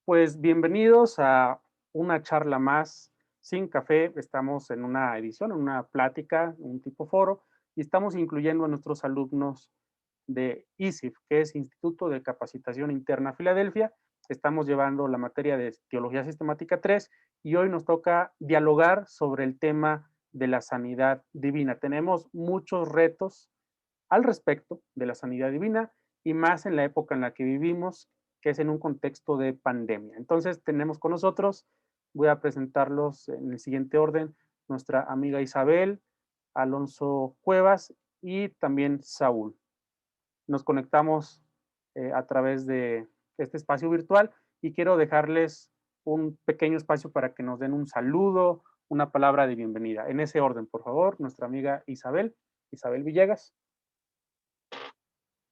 Pues bienvenidos a una charla más sin café. Estamos en una edición, en una plática, un tipo foro, y estamos incluyendo a nuestros alumnos de ISIF, que es Instituto de Capacitación Interna Filadelfia. Estamos llevando la materia de Teología Sistemática 3 y hoy nos toca dialogar sobre el tema de la sanidad divina. Tenemos muchos retos al respecto de la sanidad divina y más en la época en la que vivimos, que es en un contexto de pandemia. Entonces tenemos con nosotros, voy a presentarlos en el siguiente orden, nuestra amiga Isabel, Alonso Cuevas y también Saúl. Nos conectamos a través de este espacio virtual y quiero dejarles un pequeño espacio para que nos den un saludo, una palabra de bienvenida. En ese orden, por favor, nuestra amiga Isabel, Isabel Villegas.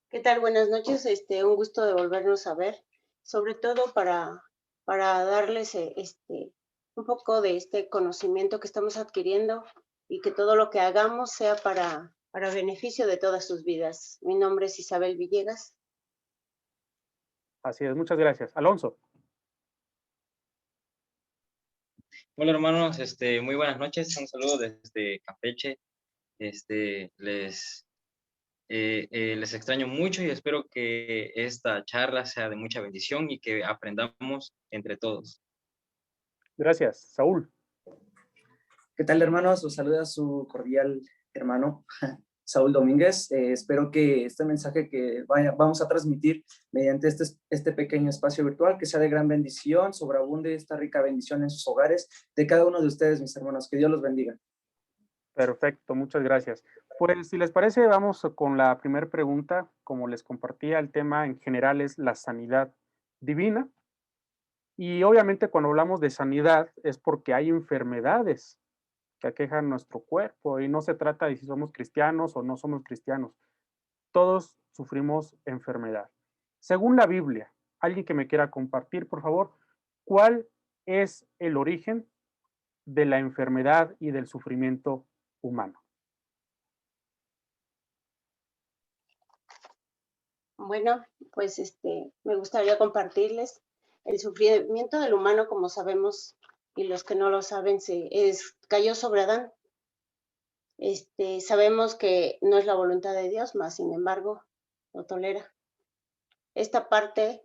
¿Qué tal? Buenas noches. Un gusto de volvernos a ver, sobre todo para darles un poco de este conocimiento que estamos adquiriendo y que todo lo que hagamos sea para beneficio de todas sus vidas. Mi nombre es Isabel Villegas. Así es, muchas gracias. Alonso. Hola hermanos, muy buenas noches, un saludo desde Campeche. Les extraño mucho y espero que esta charla sea de mucha bendición y que aprendamos entre todos. Gracias. Saúl. ¿Qué tal, hermanos? Os saluda su cordial hermano Saúl Domínguez. Espero que este mensaje que vamos a transmitir mediante este pequeño espacio virtual, que sea de gran bendición, sobreabunde esta rica bendición en sus hogares, de cada uno de ustedes, mis hermanos. Que Dios los bendiga. Perfecto, muchas gracias. Pues si les parece, vamos con la primera pregunta. Como les compartía, el tema en general es la sanidad divina. Y obviamente cuando hablamos de sanidad es porque hay enfermedades que aquejan nuestro cuerpo y no se trata de si somos cristianos o no somos cristianos. Todos sufrimos enfermedad. Según la Biblia, alguien que me quiera compartir, por favor, ¿cuál es el origen de la enfermedad y del sufrimiento humano? Bueno, pues me gustaría compartirles el sufrimiento del humano, como sabemos, y los que no lo saben, cayó sobre Adán. Sabemos que no es la voluntad de Dios, mas sin embargo lo tolera. Esta parte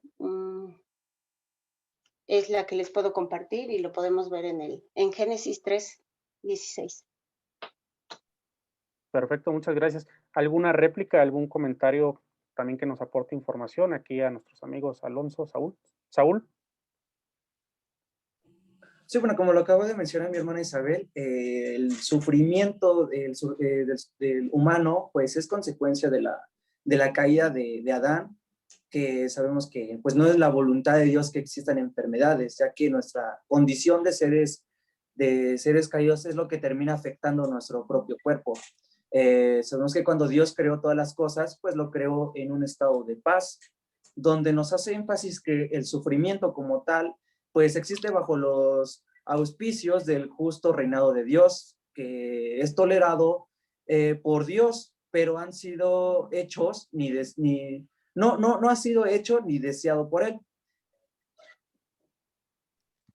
es la que les puedo compartir y lo podemos ver en Génesis 3:16. Perfecto, muchas gracias. ¿Alguna réplica, algún comentario también que nos aporte información aquí a nuestros amigos Alonso, Saúl? Saúl. Sí, bueno, como lo acabo de mencionar mi hermana Isabel, el sufrimiento del humano, pues es consecuencia de la caída de Adán, que sabemos que pues no es la voluntad de Dios que existan enfermedades, ya que nuestra condición de seres caídos es lo que termina afectando nuestro propio cuerpo. Sabemos que cuando Dios creó todas las cosas, pues lo creó en un estado de paz, donde nos hace énfasis que el sufrimiento como tal, pues existe bajo los auspicios del justo reinado de Dios, que es tolerado por Dios, pero han sido hechos no ha sido hecho ni deseado por él.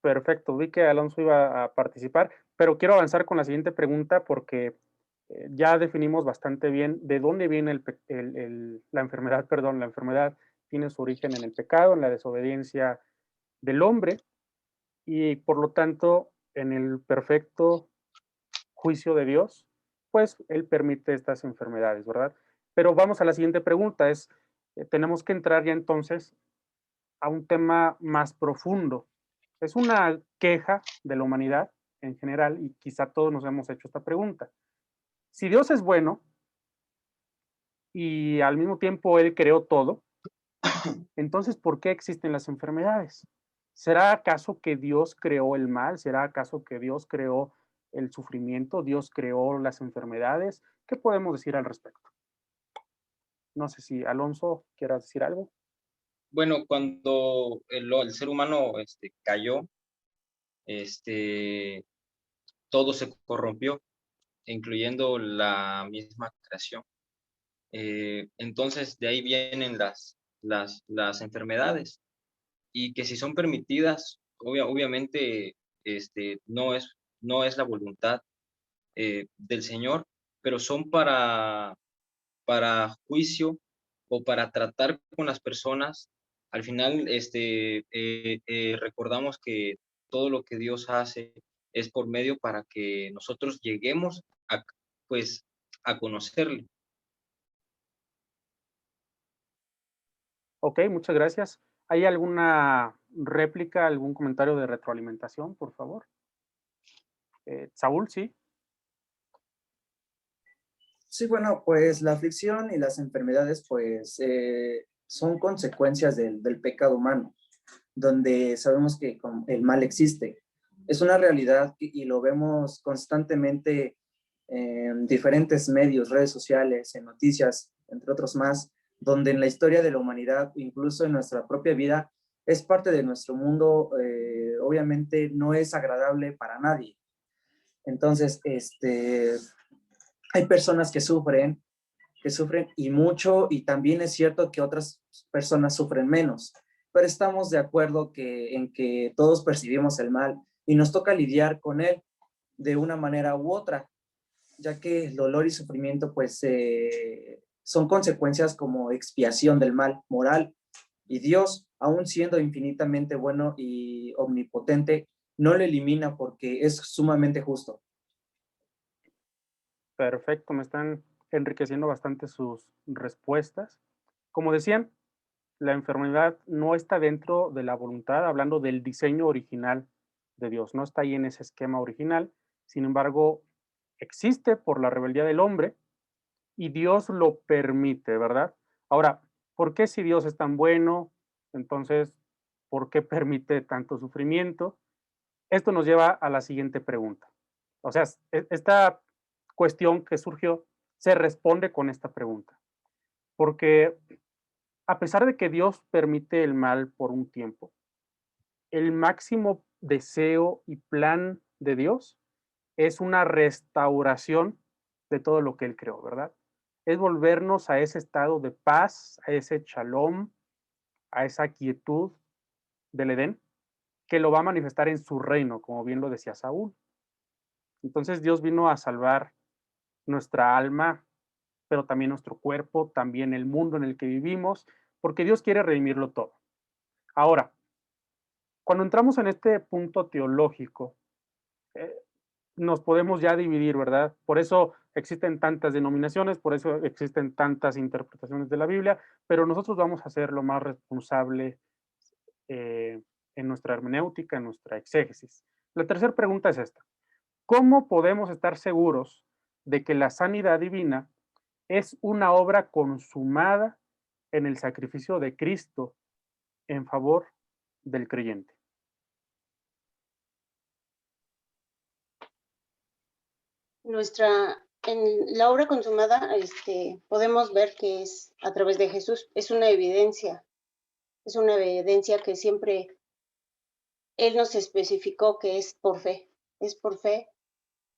Perfecto, vi que Alonso iba a participar, pero quiero avanzar con la siguiente pregunta porque ya definimos bastante bien de dónde viene la enfermedad, perdón, la enfermedad tiene su origen en el pecado, en la desobediencia del hombre y por lo tanto en el perfecto juicio de Dios, pues Él permite estas enfermedades, ¿verdad? Pero vamos a la siguiente pregunta, tenemos que entrar ya entonces a un tema más profundo. Es una queja de la humanidad en general y quizá todos nos hemos hecho esta pregunta. Si Dios es bueno y al mismo tiempo Él creó todo, entonces ¿por qué existen las enfermedades? ¿Será acaso que Dios creó el mal? ¿Será acaso que Dios creó el sufrimiento? ¿Dios creó las enfermedades? ¿Qué podemos decir al respecto? No sé si Alonso quieras decir algo. Bueno, cuando el ser humano cayó, todo se corrompió, incluyendo la misma creación. Entonces de ahí vienen las enfermedades. y que si son permitidas, obviamente no es la voluntad del Señor, pero son para juicio o para tratar con las personas. Al final, recordamos que todo lo que Dios hace es por medio para que nosotros lleguemos a, pues, a conocerle. Ok, muchas gracias. ¿Hay alguna réplica, algún comentario de retroalimentación, por favor? Saúl, sí. Sí, bueno, pues la aflicción y las enfermedades, pues, son consecuencias del pecado humano, donde sabemos que el mal existe. Es una realidad y lo vemos constantemente en diferentes medios, redes sociales, en noticias, entre otros más, donde en la historia de la humanidad, incluso en nuestra propia vida, es parte de nuestro mundo, obviamente no es agradable para nadie. Entonces, hay personas que sufren y mucho, y también es cierto que otras personas sufren menos, pero estamos de acuerdo en que todos percibimos el mal y nos toca lidiar con él de una manera u otra, ya que el dolor y sufrimiento pues son consecuencias como expiación del mal moral, y Dios, aun siendo infinitamente bueno y omnipotente, no lo elimina porque es sumamente justo. Perfecto, me están enriqueciendo bastante sus respuestas. Como decían, la enfermedad no está dentro de la voluntad, hablando del diseño original de Dios, no está ahí en ese esquema original, sin embargo, existe por la rebeldía del hombre y Dios lo permite, ¿verdad? Ahora, ¿por qué si Dios es tan bueno? Entonces, ¿por qué permite tanto sufrimiento? Esto nos lleva a la siguiente pregunta. O sea, esta cuestión que surgió se responde con esta pregunta, porque a pesar de que Dios permite el mal por un tiempo, el máximo deseo y plan de Dios es una restauración de todo lo que Él creó, ¿verdad? Es volvernos a ese estado de paz, a ese shalom, a esa quietud del Edén, que lo va a manifestar en su reino, como bien lo decía Saúl. Entonces Dios vino a salvar nuestra alma, pero también nuestro cuerpo, también el mundo en el que vivimos, porque Dios quiere redimirlo todo. Ahora, cuando entramos en este punto teológico, eh, nos podemos ya dividir, ¿verdad? Por eso existen tantas denominaciones, por eso existen tantas interpretaciones de la Biblia, pero nosotros vamos a ser lo más responsable eh, en nuestra hermenéutica, en nuestra exégesis. La tercera pregunta es esta. ¿Cómo podemos estar seguros de que la sanidad divina es una obra consumada en el sacrificio de Cristo en favor del creyente? En la obra consumada, podemos ver que es a través de Jesús, es una evidencia que siempre Él nos especificó que es por fe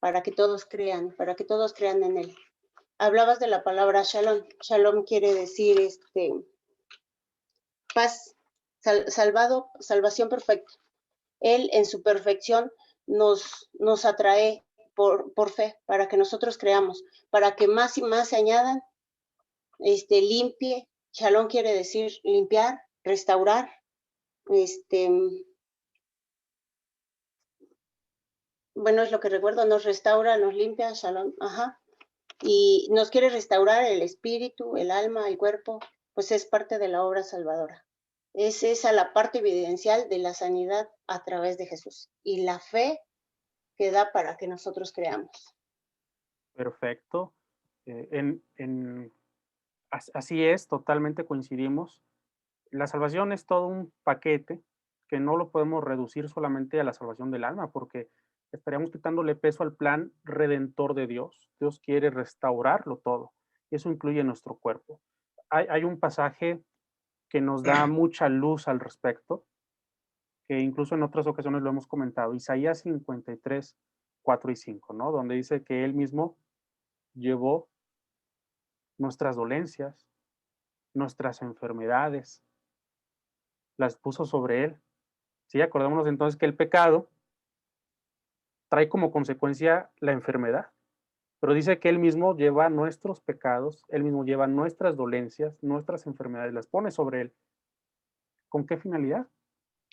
para que todos crean en Él. Hablabas de la palabra shalom. Shalom quiere decir paz, salvación perfecta. Él en su perfección nos atrae por fe, para que nosotros creamos, para que más y más se añadan, limpie. Shalom quiere decir limpiar, restaurar, bueno, es lo que recuerdo, nos restaura, nos limpia, shalom, ajá, y nos quiere restaurar el espíritu, el alma, el cuerpo, pues es parte de la obra salvadora. Es esa la parte evidencial de la sanidad a través de Jesús y la fe que da para que nosotros creamos. Perfecto. Así es, totalmente coincidimos. La salvación es todo un paquete que no lo podemos reducir solamente a la salvación del alma, porque estaríamos quitándole peso al plan redentor de Dios. Dios quiere restaurarlo todo, y eso incluye nuestro cuerpo. Hay un pasaje que nos da mucha luz al respecto, que incluso en otras ocasiones lo hemos comentado, Isaías 53, 4 y 5, ¿no? Donde dice que Él mismo llevó nuestras dolencias, nuestras enfermedades, las puso sobre él. Sí, acordémonos entonces que el pecado trae como consecuencia la enfermedad, pero dice que él mismo lleva nuestros pecados, él mismo lleva nuestras dolencias, nuestras enfermedades, las pone sobre él. ¿Con qué finalidad?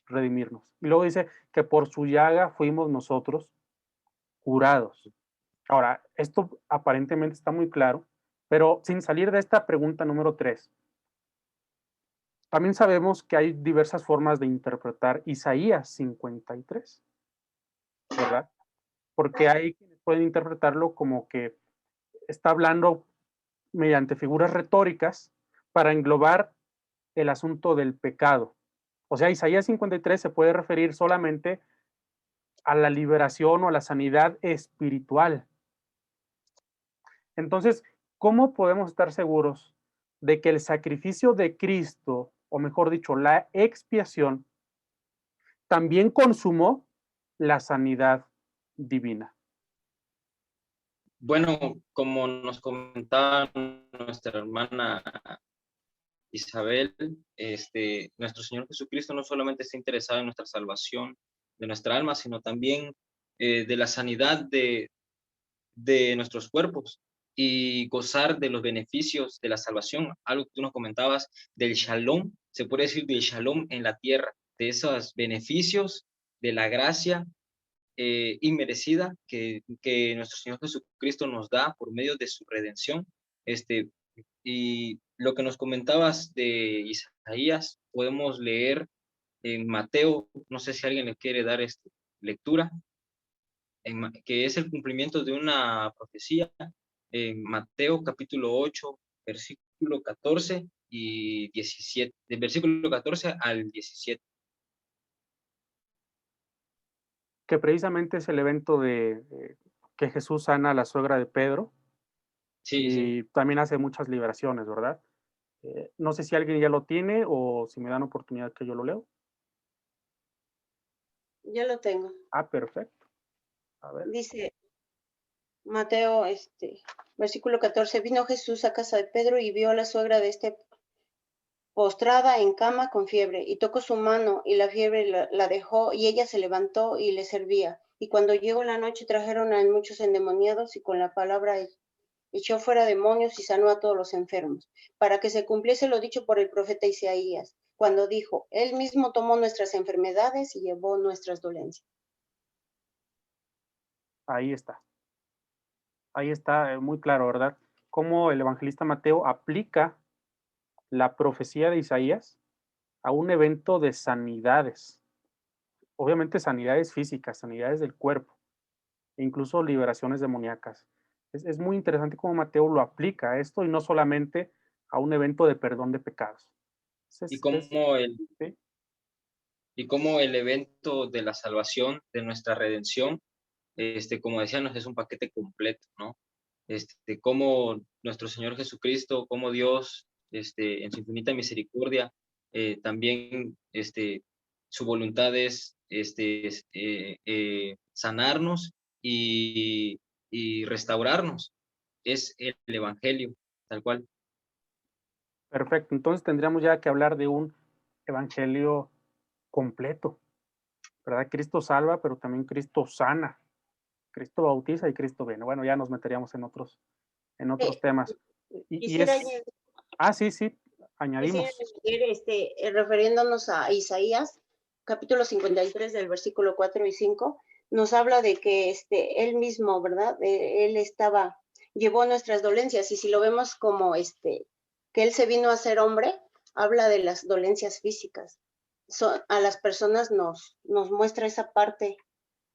Redimirnos. Y luego dice que por su llaga fuimos nosotros curados. Ahora, esto aparentemente está muy claro, pero sin salir de esta pregunta número 3, también sabemos que hay diversas formas de interpretar Isaías 53, ¿verdad? Porque hay quienes pueden interpretarlo como que está hablando mediante figuras retóricas para englobar el asunto del pecado. O sea, Isaías 53 se puede referir solamente a la liberación o a la sanidad espiritual. Entonces, ¿cómo podemos estar seguros de que el sacrificio de Cristo, o mejor dicho, la expiación, también consumó la sanidad divina? Bueno, como nos comentaba nuestra hermana Isabel, nuestro Señor Jesucristo no solamente está interesado en nuestra salvación de nuestra alma, sino también de la sanidad de nuestros cuerpos y gozar de los beneficios de la salvación. Algo que tú nos comentabas del shalom, se puede decir del shalom en la tierra, de esos beneficios de la gracia inmerecida que nuestro Señor Jesucristo nos da por medio de su redención. Y lo que nos comentabas de Isaías, podemos leer en Mateo, no sé si alguien le quiere dar lectura, que es el cumplimiento de una profecía en Mateo capítulo 8, versículo 14 y 17, del versículo 14 al 17. Que precisamente es el evento de que Jesús sana a la suegra de Pedro Sí, sí. y también hace muchas liberaciones, ¿verdad? No sé si alguien ya lo tiene o si me dan oportunidad que yo lo leo. Yo lo tengo. Ah, perfecto. A ver. Dice Mateo, versículo 14, vino Jesús a casa de Pedro y vio a la suegra de postrada en cama con fiebre, y tocó su mano, y la fiebre la dejó, y ella se levantó y le servía. Y cuando llegó la noche trajeron a muchos endemoniados, y con la palabra echó fuera demonios y sanó a todos los enfermos, para que se cumpliese lo dicho por el profeta Isaías, cuando dijo, él mismo tomó nuestras enfermedades y llevó nuestras dolencias. Ahí está. Ahí está muy claro, ¿verdad? Cómo el evangelista Mateo aplica la profecía de Isaías a un evento de sanidades. Obviamente sanidades físicas, sanidades del cuerpo, e incluso liberaciones demoníacas. Es muy interesante cómo Mateo lo aplica a esto y no solamente a un evento de perdón de pecados. Y Es, como el, ¿sí? y como el evento de la salvación, de nuestra redención, como decíamos, es un paquete completo, ¿no? Como nuestro Señor Jesucristo, como Dios, en su infinita misericordia, también, su voluntad es, sanarnos y restaurarnos. Es el Evangelio, tal cual. Perfecto. Entonces tendríamos ya que hablar de un evangelio completo, ¿verdad? Cristo salva, pero también Cristo sana. Cristo bautiza y Cristo viene. Bueno, ya nos meteríamos en otros Eh, temas. Y quisiera, es, ah, sí, sí, quisiera añadimos. añadir, refiriéndonos a Isaías, capítulo 53 del versículo 4 y 5, nos habla de que él mismo, ¿verdad? Él llevó nuestras dolencias, y si lo vemos como que él se vino a ser hombre, habla de las dolencias físicas. A las personas nos muestra esa parte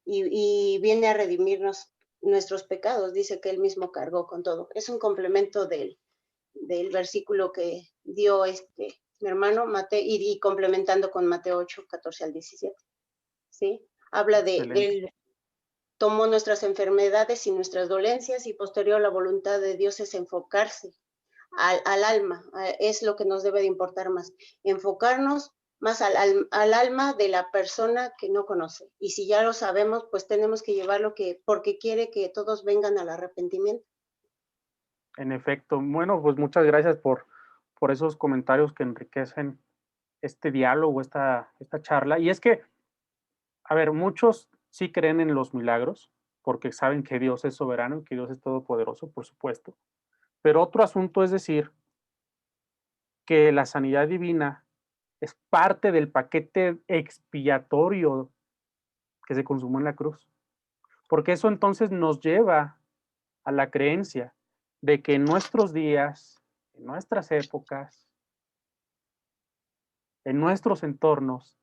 y viene a redimirnos nuestros pecados, dice que él mismo cargó con todo. Es un complemento del versículo que dio mi hermano Mateo, y complementando con Mateo 8, 14 al 17. ¿Sí? Habla de Excelente. él tomó nuestras enfermedades y nuestras dolencias, y posterior la voluntad de Dios es enfocarse al alma, es lo que nos debe de importar más, enfocarnos más al alma de la persona que no conoce. Y si ya lo sabemos, pues tenemos que llevarlo porque quiere que todos vengan al arrepentimiento. En efecto. Bueno, pues muchas gracias por esos comentarios que enriquecen este diálogo, esta charla, y es que, a ver, muchos sí creen en los milagros, porque saben que Dios es soberano y que Dios es todopoderoso, por supuesto, pero otro asunto es decir que la sanidad divina es parte del paquete expiatorio que se consumó en la cruz, porque eso entonces nos lleva a la creencia de que en nuestros días, en nuestras épocas, en nuestros entornos,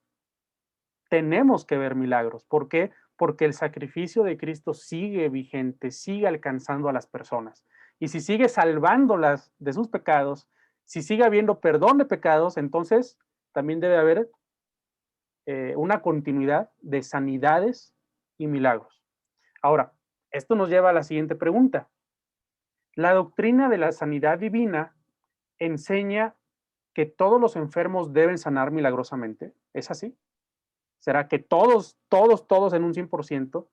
tenemos que ver milagros. ¿Por qué? Porque el sacrificio de Cristo sigue vigente, sigue alcanzando a las personas. Y si sigue salvándolas de sus pecados, si sigue habiendo perdón de pecados, entonces también debe haber una continuidad de sanidades y milagros. Ahora, esto nos lleva a la siguiente pregunta. La doctrina de la sanidad divina enseña que todos los enfermos deben sanar milagrosamente. ¿Es así? ¿Será que todos en un 100%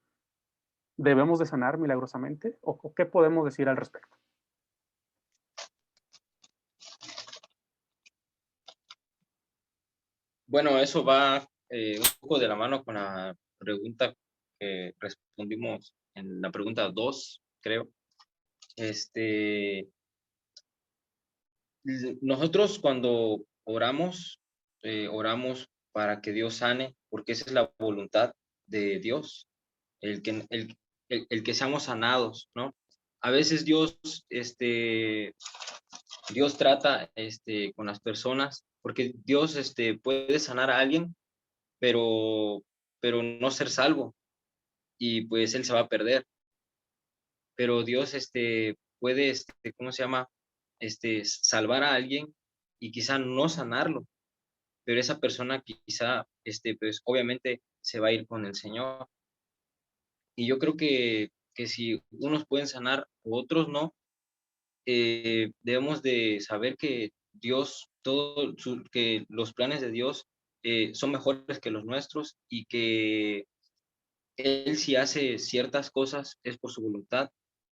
debemos de sanar milagrosamente? ¿O qué podemos decir al respecto? Bueno, eso va un poco de la mano con la pregunta que respondimos en la pregunta 2, creo. Nosotros cuando oramos, oramos para que Dios sane, porque esa es la voluntad de Dios, el que seamos sanados, ¿no? A veces Dios trata con las personas, porque Dios puede sanar a alguien, pero no ser salvo, y pues él se va a perder. Pero Dios puede, ¿cómo se llama? Salvar a alguien y quizá no sanarlo, pero esa persona quizá, pues obviamente se va a ir con el Señor. Y yo creo que si unos pueden sanar, otros no, debemos de saber que Dios, que los planes de Dios son mejores que los nuestros y que Él si hace ciertas cosas es por su voluntad,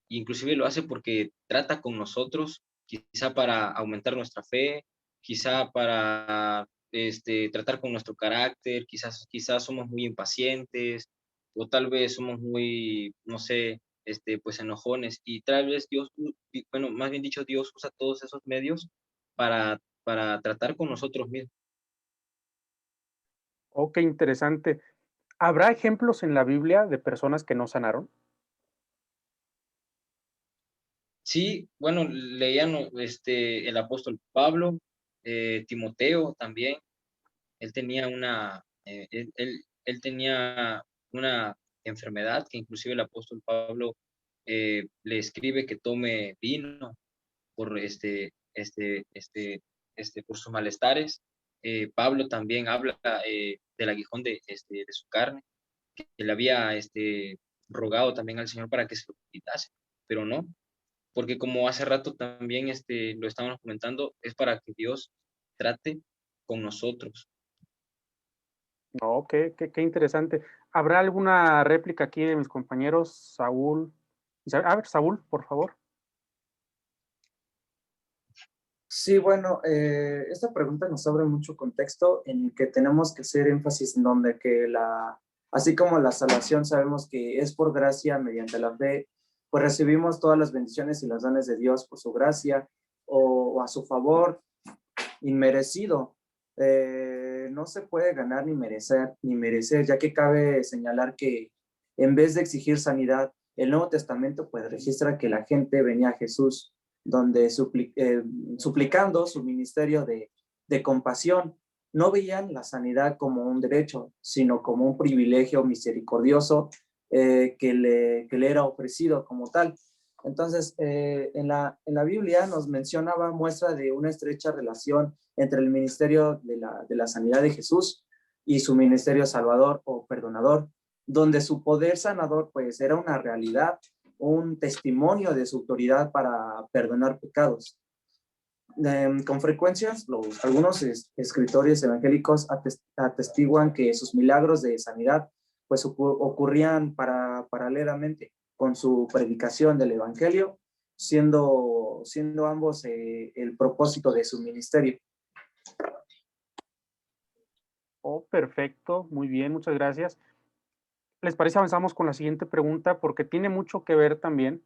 inclusive lo hace porque trata con nosotros, quizá para aumentar nuestra fe, quizá para tratar con nuestro carácter, quizás somos muy impacientes o tal vez somos muy, no sé, pues enojones y tal vez bueno, más bien dicho, Dios usa todos esos medios para tratar con nosotros mismos. Oh, qué interesante. ¿Habrá ejemplos en la Biblia de personas que no sanaron? Sí, bueno, leían el apóstol Pablo, Timoteo también. Él tenía él tenía una enfermedad que inclusive el apóstol Pablo le escribe que tome vino por por sus malestares. Pablo también habla del aguijón de su carne, que le había rogado también al Señor para que se lo quitase, pero no, porque como hace rato también lo estábamos comentando, es para que Dios trate con nosotros. No, qué interesante. ¿Habrá alguna réplica aquí de mis compañeros, Saúl? A ver, Saúl, por favor. Sí, bueno, esta pregunta nos abre mucho contexto en el que tenemos que hacer énfasis en donde que así como la salvación sabemos que es por gracia mediante la fe, pues recibimos todas las bendiciones y los dones de Dios por su gracia o a su favor, inmerecido. No se puede ganar ni merecer, ya que cabe señalar que en vez de exigir sanidad, el Nuevo Testamento pues registra que la gente venía a Jesús donde suplicando su ministerio de compasión, no veían la sanidad como un derecho, sino como un privilegio misericordioso que le era ofrecido como tal. Entonces, en la Biblia nos mencionaba muestra de una estrecha relación entre el ministerio de la sanidad de Jesús y su ministerio salvador o perdonador, donde su poder sanador pues era una realidad, un testimonio de su autoridad para perdonar pecados. Con frecuencia, algunos escritores evangélicos atestiguan que sus milagros de sanidad pues ocurrían paralelamente con su predicación del evangelio, siendo ambos el propósito de su ministerio. Oh, perfecto, muy bien, muchas gracias. ¿Les parece avanzamos con la siguiente pregunta? Porque tiene mucho que ver también,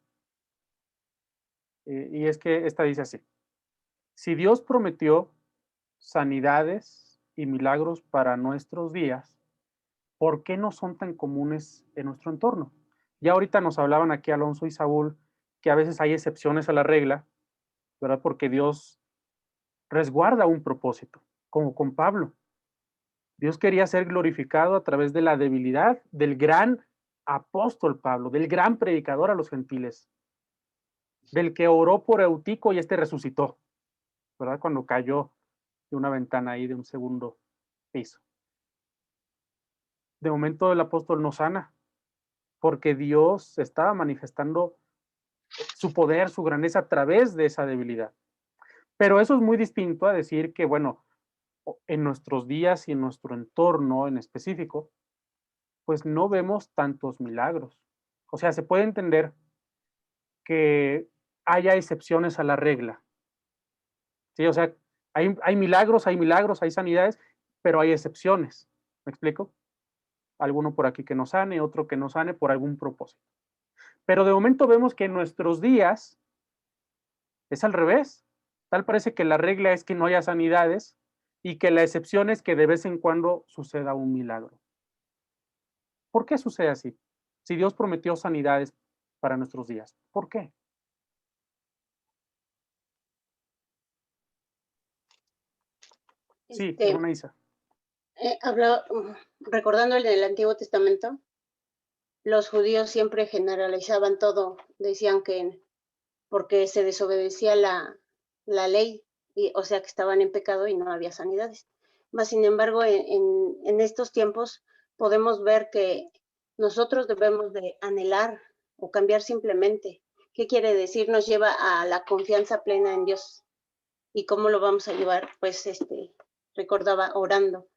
y es que esta dice así: si Dios prometió sanidades y milagros para nuestros días, ¿por qué no son tan comunes en nuestro entorno? Ya ahorita nos hablaban aquí Alonso y Saúl que a veces hay excepciones a la regla, ¿verdad? Porque Dios resguarda un propósito, como con Pablo. Dios quería ser glorificado a través de la debilidad del gran apóstol Pablo, del gran predicador a los gentiles, del que oró por Eutico y este resucitó, ¿verdad? Cuando cayó de una ventana ahí de un segundo piso. De momento el apóstol no sana, porque Dios estaba manifestando su poder, su grandeza a través de esa debilidad. Pero eso es muy distinto a decir que, bueno, en nuestros días y en nuestro entorno en específico, pues no vemos tantos milagros. O sea, se puede entender que haya excepciones a la regla. ¿Sí? O sea, hay milagros, hay sanidades, pero hay excepciones. ¿Me explico? Alguno por aquí que no sane, otro que no sane por algún propósito. Pero de momento vemos que en nuestros días es al revés. Tal parece que la regla es que no haya sanidades y que la excepción es que de vez en cuando suceda un milagro. ¿Por qué sucede así? Si Dios prometió sanidades para nuestros días, ¿por qué? Sí, Este, hermana Isa. recordando en el Antiguo Testamento, los judíos siempre generalizaban todo, decían que porque se desobedecía la ley, y, o sea que estaban en pecado y no había sanidades. Mas, sin embargo, en estos tiempos podemos ver que nosotros debemos de anhelar o cambiar simplemente. ¿Qué quiere decir? Nos lleva a la confianza plena en Dios. ¿Y cómo lo vamos a llevar? Pues recordaba orando.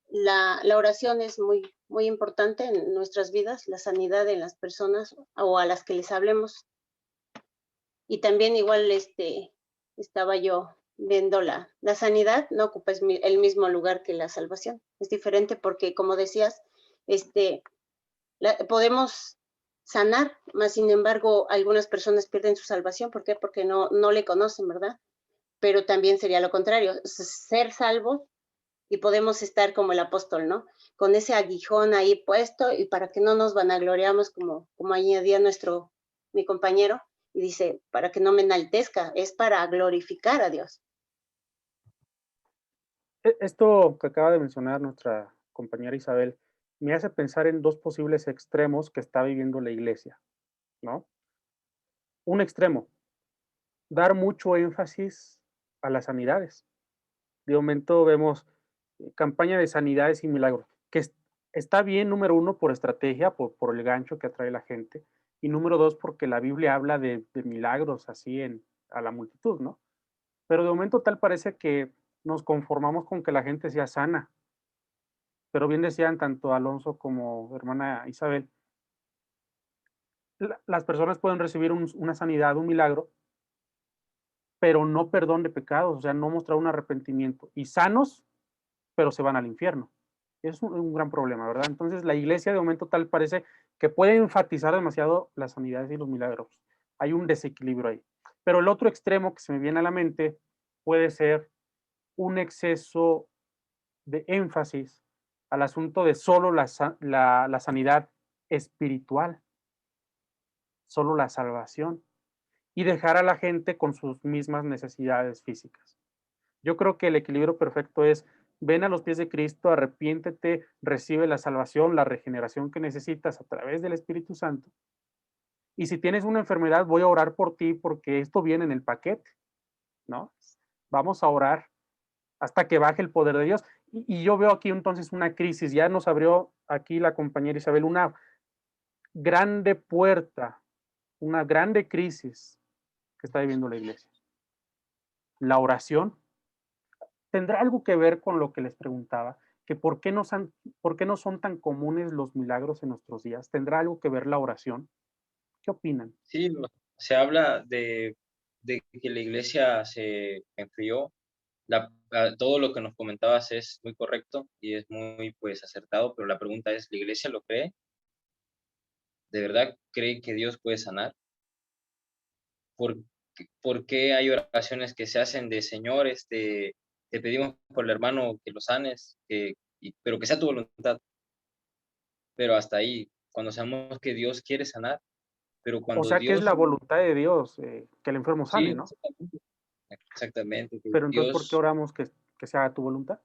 La oración es muy importante en nuestras vidas, la sanidad de las personas o a las que les hablemos. Y también igual estaba yo viendo la sanidad, no ocupa el mismo lugar que la salvación. Es diferente porque, como decías, podemos sanar, más sin embargo, algunas personas pierden su salvación. ¿Por qué? Porque no le conocen, ¿verdad? Pero también sería lo contrario, ser salvos y podemos estar como el apóstol, ¿no? Con ese aguijón ahí puesto y para que no nos vanagloriamos como añadía mi compañero, y dice, para que no me enaltezca, es para glorificar a Dios. Esto que acaba de mencionar nuestra compañera Isabel me hace pensar en dos posibles extremos que está viviendo la iglesia, ¿no? Un extremo, dar mucho énfasis a las sanidades. De momento vemos campaña de sanidades y milagros, que está bien, número uno, por estrategia, por el gancho que atrae la gente, y número dos, porque la Biblia habla de milagros así a la multitud, ¿no? Pero de momento tal parece que nos conformamos con que la gente sea sana. Pero bien decían tanto Alonso como hermana Isabel, las personas pueden recibir una sanidad, un milagro, pero no perdón de pecados, o sea, no mostrar un arrepentimiento. Y sanos, pero se van al infierno. Es un gran problema, ¿verdad? Entonces la iglesia de momento tal parece que puede enfatizar demasiado las sanidades y los milagros. Hay un desequilibrio ahí. Pero el otro extremo que se me viene a la mente puede ser un exceso de énfasis al asunto de solo la sanidad espiritual, solo la salvación, y dejar a la gente con sus mismas necesidades físicas. Yo creo que el equilibrio perfecto es: ven a los pies de Cristo, arrepiéntete, recibe la salvación, la regeneración que necesitas a través del Espíritu Santo. Y si tienes una enfermedad, voy a orar por ti porque esto viene en el paquete, ¿no? Vamos a orar hasta que baje el poder de Dios. Y yo veo aquí entonces una crisis. Ya nos abrió aquí la compañera Isabel una grande puerta, una grande crisis que está viviendo la iglesia. La oración tendrá algo que ver con lo que les preguntaba, que por qué no son tan comunes los milagros en nuestros días. ¿Tendrá algo que ver la oración? ¿Qué opinan? Sí, se habla de que la iglesia se enfrió todo lo que nos comentabas es muy correcto y es muy, pues, acertado, pero la pregunta es, ¿la iglesia lo cree? ¿De verdad cree que Dios puede sanar? ¿Por, por qué hay oraciones que se hacen de Señor, te pedimos por el hermano que lo sanes, pero que sea tu voluntad? Pero hasta ahí, cuando sabemos que Dios quiere sanar, pero O cuando sea que es la Dios, voluntad de Dios que el enfermo sí, sane, ¿no? exactamente, exactamente, que Pero entonces, ¿por qué Dios, oramos que se haga tu voluntad?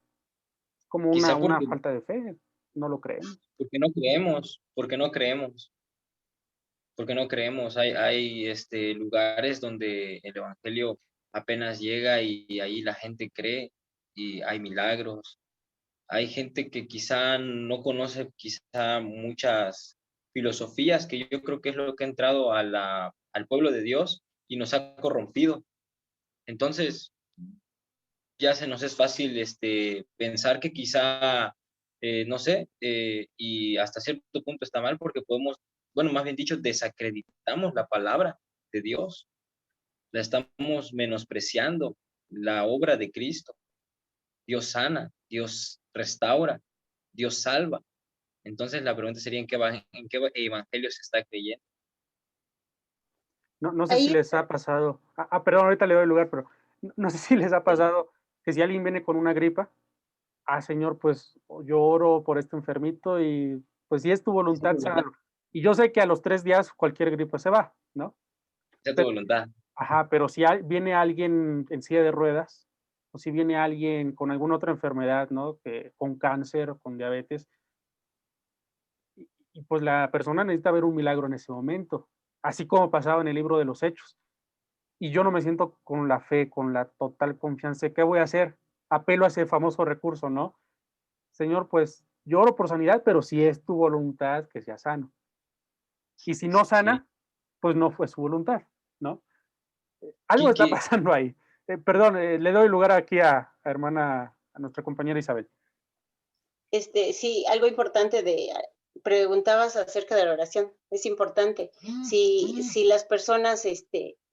Como quizá una porque, falta de fe, no lo creemos. porque no creemos, porque no creemos, porque no creemos. Hay lugares donde el evangelio apenas llega y ahí la gente cree y hay milagros. Hay gente que quizá no conoce quizá muchas filosofías, que yo creo que es lo que ha entrado al pueblo de Dios y nos ha corrompido. Entonces, ya se nos es fácil pensar que quizá, no sé, y hasta cierto punto está mal porque podemos, bueno, más bien dicho, desacreditamos la palabra de Dios, la estamos menospreciando, la obra de Cristo. Dios sana, Dios restaura, Dios salva. Entonces la pregunta sería, en qué evangelio se está creyendo? No sé si Ahí, les ha pasado, perdón, ahorita le doy el lugar, pero no sé si les ha Sí, pasado que si alguien viene con una gripa, Señor, pues yo oro por este enfermito y pues si es tu sea tu voluntad, voluntad, sánalo. Y yo sé que a los 3 días cualquier gripa se va, ¿no? sea tu Pero, voluntad. pero si viene alguien en silla de ruedas, o si viene alguien con alguna otra enfermedad, ¿no? Con cáncer o con diabetes, y pues la persona necesita ver un milagro en ese momento, así como pasaba en el libro de los Hechos. Y yo no me siento con la fe, con la total confianza. ¿Qué voy a hacer? Apelo a ese famoso recurso, ¿no? Señor, pues yo oro por sanidad, pero si es tu voluntad que sea sano. Y si no Sí. sana, pues no fue su voluntad, ¿no? Algo está Quique, pasando ahí. Perdón, le doy lugar aquí a hermana, a nuestra compañera Isabel. sí, algo importante preguntabas acerca de la oración, es importante. Si las personas,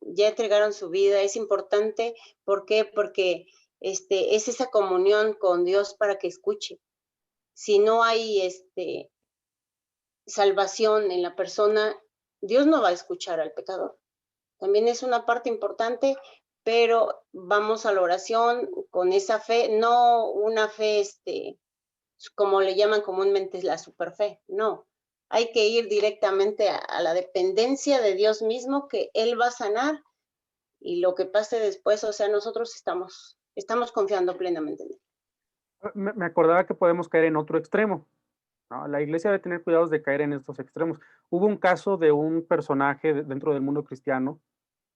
ya entregaron su vida, es importante, ¿por qué? Porque, es esa comunión con Dios para que escuche. Si no hay, salvación en la persona, Dios no va a escuchar al pecador. También es una parte importante, pero vamos a la oración con esa fe, no una fe, como le llaman comúnmente, es la superfe, no. Hay que ir directamente a la dependencia de Dios mismo, que Él va a sanar y lo que pase después, o sea, nosotros estamos confiando plenamente en Él. Me acordaba que podemos caer en otro extremo, ¿no? La iglesia debe tener cuidados de caer en estos extremos. Hubo un caso de un personaje dentro del mundo cristiano,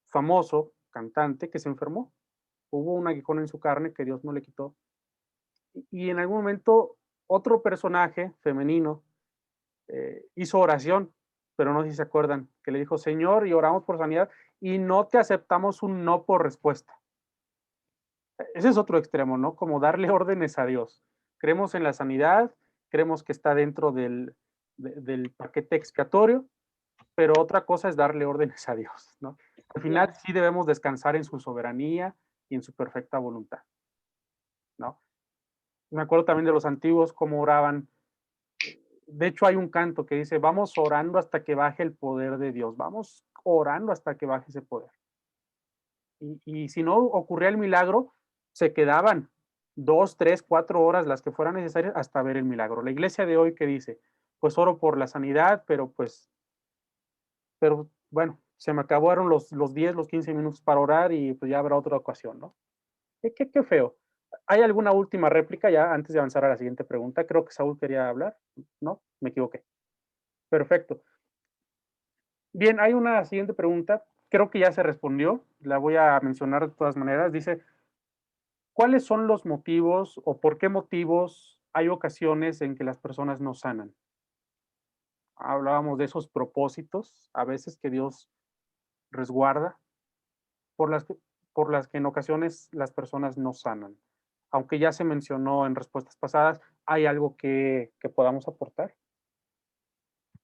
famoso, cantante, que se enfermó. Hubo un aguijón en su carne que Dios no le quitó. Y en algún momento otro personaje femenino hizo oración, pero no sé si se acuerdan, que le dijo, Señor, y oramos por sanidad, y no te aceptamos un no por respuesta. Ese es otro extremo, ¿no? Como darle órdenes a Dios. Creemos en la sanidad, creemos que está dentro del paquete expiatorio, pero otra cosa es darle órdenes a Dios, ¿no? Al final Claro. sí debemos descansar en su soberanía y en su perfecta voluntad, ¿no? Me acuerdo también de los antiguos, cómo oraban. De hecho, hay un canto que dice, vamos orando hasta que baje el poder de Dios, vamos orando hasta que baje ese poder. Y si no ocurría el milagro, se quedaban 2, 3, 4 horas, las que fueran necesarias, hasta ver el milagro. La iglesia de hoy que dice, pues oro por la sanidad, pero bueno, se me acabaron los 10, los 15 minutos para orar y pues ya habrá otra ocasión, ¿no? Qué feo. ¿Hay alguna última réplica ya antes de avanzar a la siguiente pregunta? Creo que Saúl quería hablar, ¿no? Me equivoqué. Perfecto. Bien, hay una siguiente pregunta. Creo que ya se respondió. La voy a mencionar de todas maneras. Dice, ¿cuáles son los motivos o por qué motivos hay ocasiones en que las personas no sanan? Hablábamos de esos propósitos, a veces que Dios resguarda, por las que, por las que en ocasiones las personas no sanan. Aunque ya se mencionó en respuestas pasadas, ¿hay algo que podamos aportar?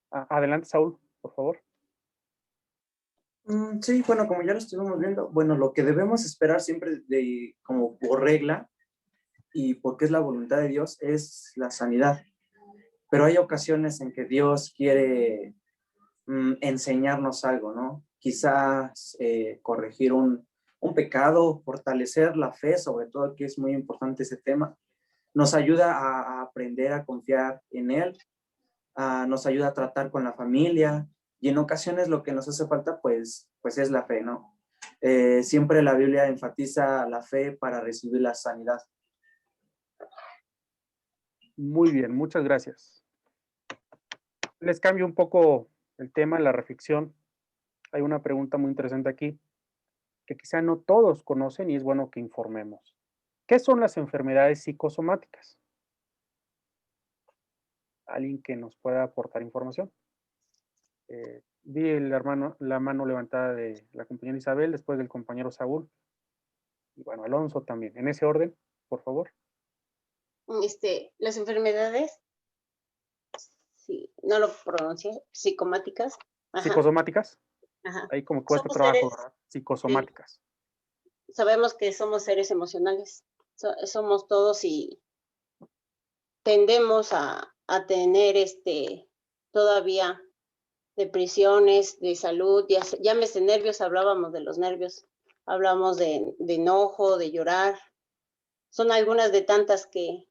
Adelante, Saúl, por favor. Sí, bueno, como ya lo estuvimos viendo, bueno, lo que debemos esperar siempre como por regla y porque es la voluntad de Dios es la sanidad. Pero hay ocasiones en que Dios quiere enseñarnos algo, ¿no? Quizás corregir un pecado, fortalecer la fe, sobre todo que es muy importante ese tema. Nos ayuda a aprender a confiar en Él, nos ayuda a tratar con la familia y en ocasiones lo que nos hace falta pues es la fe, ¿no? Siempre la Biblia enfatiza la fe para recibir la sanidad. Muy bien, muchas gracias. Les cambio un poco el tema, la reflexión. Hay una pregunta muy interesante aquí que quizá no todos conocen y es bueno que informemos. ¿Qué son las enfermedades psicosomáticas? ¿Alguien que nos pueda aportar información? Vi la mano levantada de la compañera Isabel, después del compañero Saúl, y bueno, Alonso también. En ese orden, por favor. Las enfermedades, sí, no lo pronuncié, psicomáticas, ajá, Psicosomáticas, ajá. ahí como cuesta Somos trabajo, seres, ¿verdad? sí, Psicosomáticas. sabemos que somos seres emocionales, somos todos y tendemos a tener todavía depresiones de salud, llámese nervios, hablábamos de los nervios, hablamos de enojo, de llorar, son algunas de tantas que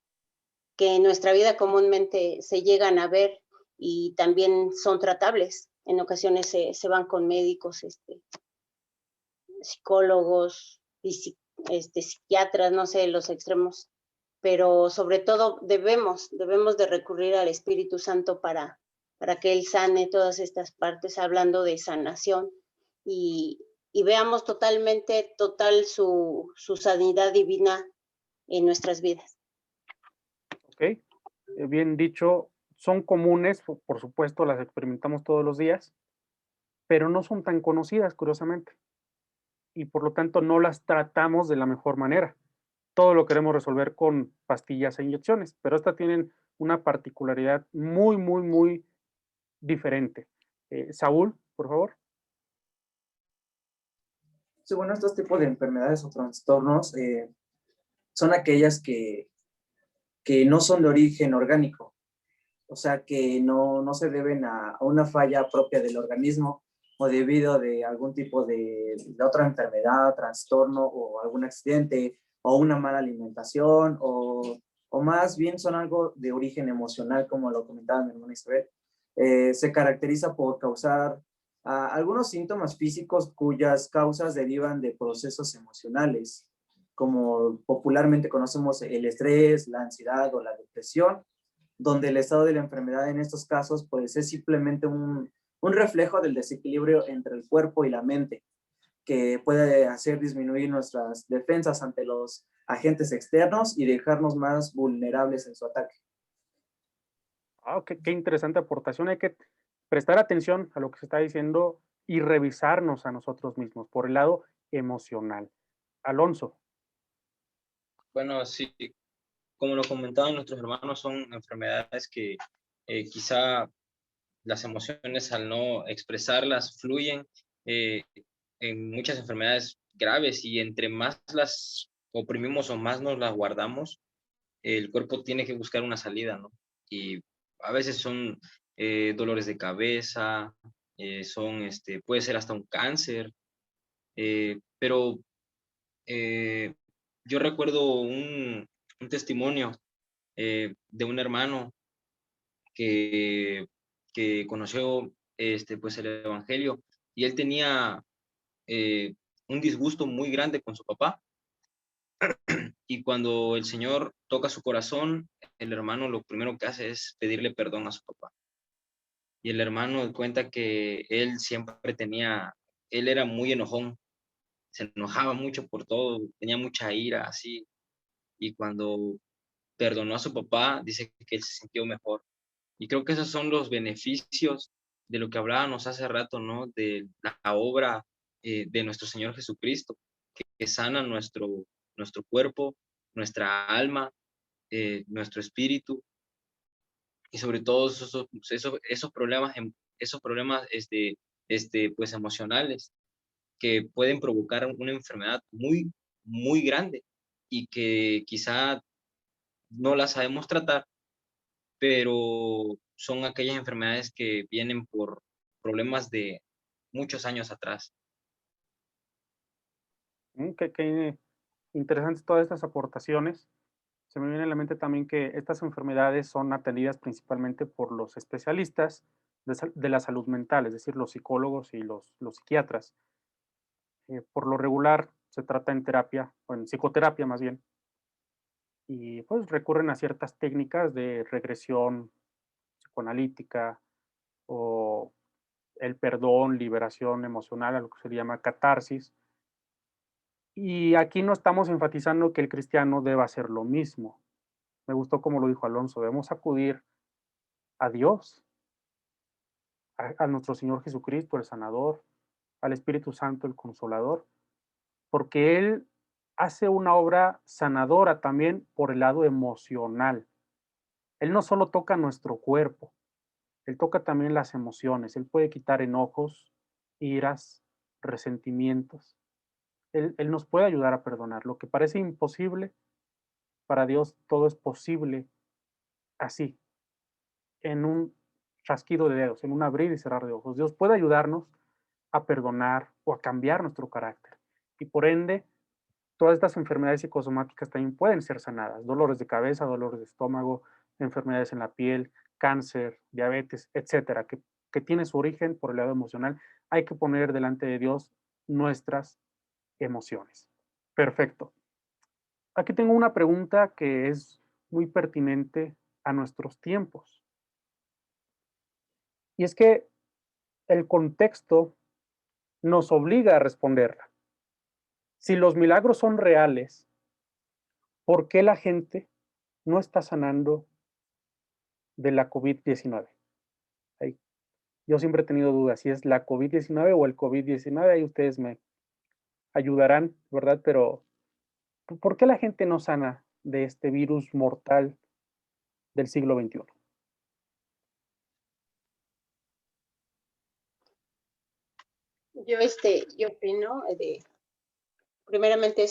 en nuestra vida comúnmente se llegan a ver y también son tratables. En ocasiones se van con médicos, psicólogos, psiquiatras, no sé, los extremos, pero sobre todo debemos de recurrir al Espíritu Santo para que Él sane todas estas partes, hablando de sanación y veamos total su sanidad divina en nuestras vidas. ¿Ok? Bien dicho, son comunes, por supuesto, las experimentamos todos los días, pero no son tan conocidas, curiosamente, y por lo tanto no las tratamos de la mejor manera. Todo lo queremos resolver con pastillas e inyecciones, pero estas tienen una particularidad muy, muy, muy diferente. Saúl, por favor. Sí, bueno, estos tipos de enfermedades o trastornos son aquellas que no son de origen orgánico, o sea, que no se deben a una falla propia del organismo o debido de algún tipo de otra enfermedad, trastorno o algún accidente o una mala alimentación o más bien son algo de origen emocional, como lo comentaba mi hermana Isabel. Se caracteriza por causar algunos síntomas físicos cuyas causas derivan de procesos emocionales, como popularmente conocemos el estrés, la ansiedad o la depresión, donde el estado de la enfermedad en estos casos pues es simplemente un reflejo del desequilibrio entre el cuerpo y la mente, que puede hacer disminuir nuestras defensas ante los agentes externos y dejarnos más vulnerables en su ataque. Qué interesante aportación. Hay que prestar atención a lo que se está diciendo y revisarnos a nosotros mismos por el lado emocional. Alonso. Bueno, sí, como lo comentaban nuestros hermanos, son enfermedades que quizá las emociones al no expresarlas fluyen eh, en muchas enfermedades graves y entre más las oprimimos o más nos las guardamos, el cuerpo tiene que buscar una salida, ¿no? Y a veces son dolores de cabeza, puede ser hasta un cáncer, pero yo recuerdo un testimonio de un hermano que, que conoció pues el Evangelio y él tenía eh, un disgusto muy grande con su papá y cuando el Señor toca su corazón, el hermano lo primero que hace es pedirle perdón a su papá. Y el hermano cuenta que él era muy enojón, se enojaba mucho por todo, tenía mucha ira así, y cuando perdonó a su papá, dice que él se sintió mejor. Y creo que esos son los beneficios de lo que hablábamos hace rato, ¿no? De la obra de nuestro Señor Jesucristo, que sana nuestro cuerpo, nuestra alma, nuestro espíritu, y sobre todo esos problemas, pues emocionales. que pueden provocar una enfermedad muy, muy grande y que quizá no la sabemos tratar, pero son aquellas enfermedades que vienen por problemas de muchos años atrás. Qué interesantes todas estas aportaciones. Se me viene a la mente también que estas enfermedades son atendidas principalmente por los especialistas de la salud mental, es decir, los psicólogos y los psiquiatras. Por lo regular se trata en terapia, o en psicoterapia más bien, y pues recurren a ciertas técnicas de regresión psicoanalítica o el perdón, liberación emocional, a lo que se le llama catarsis. Y aquí no estamos enfatizando que el cristiano deba hacer lo mismo. Me gustó como lo dijo Alonso, debemos acudir a Dios, a nuestro Señor Jesucristo, el sanador, al Espíritu Santo, el consolador, porque Él hace una obra sanadora también por el lado emocional. Él no solo toca nuestro cuerpo, Él toca también las emociones. Él puede quitar enojos, iras, resentimientos. Él nos puede ayudar a perdonar. Lo que parece imposible, para Dios todo es posible así, en un chasquido de dedos, en un abrir y cerrar de ojos. Dios puede ayudarnos a perdonar o a cambiar nuestro carácter. Y por ende, todas estas enfermedades psicosomáticas también pueden ser sanadas. Dolores de cabeza, dolores de estómago, enfermedades en la piel, cáncer, diabetes, etcétera, que tiene su origen por el lado emocional. Hay que poner delante de Dios nuestras emociones. Perfecto. Aquí tengo una pregunta que es muy pertinente a nuestros tiempos. Y es que el contexto nos obliga a responderla. Si los milagros son reales, ¿por qué la gente no está sanando de la COVID-19? Yo siempre he tenido dudas si es la COVID-19 o el COVID-19, ahí ustedes me ayudarán, ¿verdad? Pero ¿por qué la gente no sana de este virus mortal del siglo XXI? Yo opino primeramente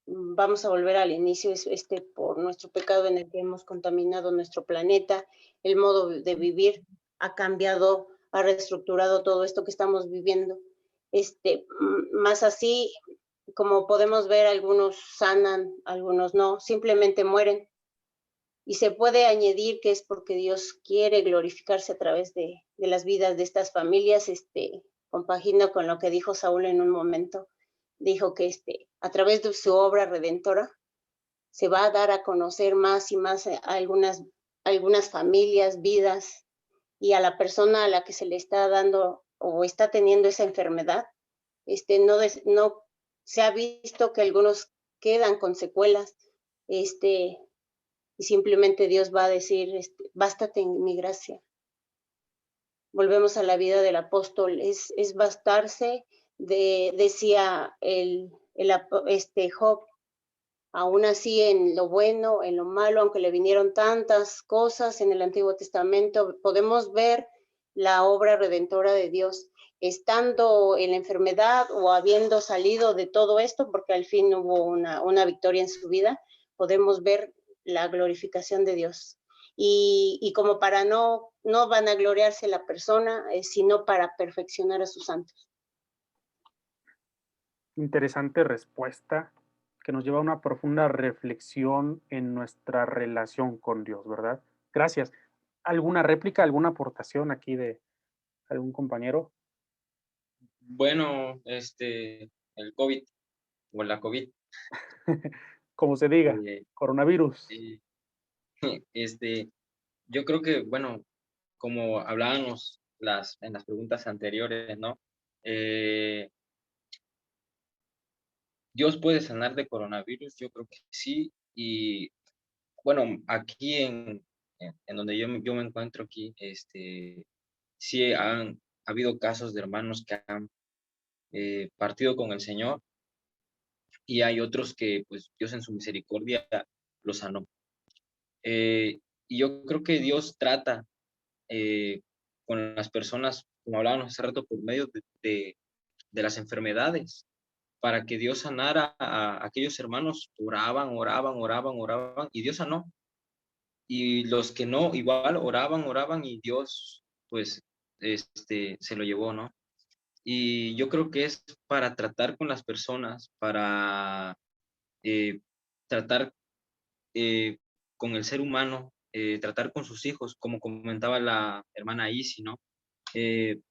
vamos a volver al inicio, es por nuestro pecado en el que hemos contaminado nuestro planeta, el modo de vivir ha cambiado, ha reestructurado todo esto que estamos viviendo. Más así, como podemos ver, algunos sanan, algunos no, simplemente mueren. Y se puede añadir que es porque Dios quiere glorificarse a través de las vidas de estas familias, compagino con lo que dijo Saúl en un momento, dijo que a través de su obra redentora se va a dar a conocer más y más a algunas familias, vidas, y a la persona a la que se le está dando o está teniendo esa enfermedad, no se ha visto que algunos quedan con secuelas, y simplemente Dios va a decir, bástate en mi gracia. Volvemos a la vida del apóstol, es bastarse, decía Job, aún así en lo bueno, en lo malo, aunque le vinieron tantas cosas en el Antiguo Testamento, podemos ver la obra redentora de Dios, estando en la enfermedad o habiendo salido de todo esto, porque al fin hubo una victoria en su vida, podemos ver la glorificación de Dios. Y como para no vanagloriarse la persona, sino para perfeccionar a sus santos. Interesante respuesta que nos lleva a una profunda reflexión en nuestra relación con Dios, ¿verdad? Gracias. ¿Alguna réplica, alguna aportación aquí de algún compañero? Bueno, el COVID o la COVID, Como se diga, eh, coronavirus. eh, este, yo creo que, bueno, como hablábamos en las preguntas anteriores, ¿no? Dios puede sanar de coronavirus, yo creo que sí. Y bueno, aquí en donde yo me encuentro aquí, sí han habido casos de hermanos que han partido con el Señor y hay otros que pues Dios en su misericordia los sanó. Y yo creo que Dios trata con las personas, como hablábamos hace rato, por medio de las enfermedades, para que Dios sanara a aquellos hermanos. Oraban, oraban, oraban, oraban, y Dios sanó. Y los que no, igual oraban, oraban, y Dios, pues, se lo llevó, ¿no? Y yo creo que es para tratar con las personas, para tratar con el ser humano, tratar con sus hijos, como comentaba la hermana Isi, ¿no? En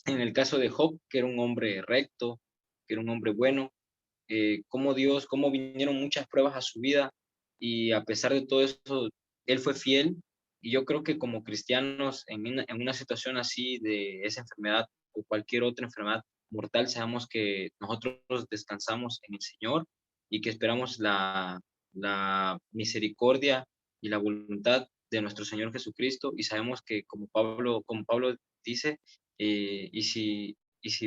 el caso de Job, que era un hombre recto, que era un hombre bueno, cómo vinieron muchas pruebas a su vida, y a pesar de todo eso, él fue fiel. Y yo creo que como cristianos, en una situación así de esa enfermedad o cualquier otra enfermedad mortal, sabemos que nosotros descansamos en el Señor y que esperamos la misericordia y la voluntad de nuestro Señor Jesucristo, y sabemos que como Pablo dice, y si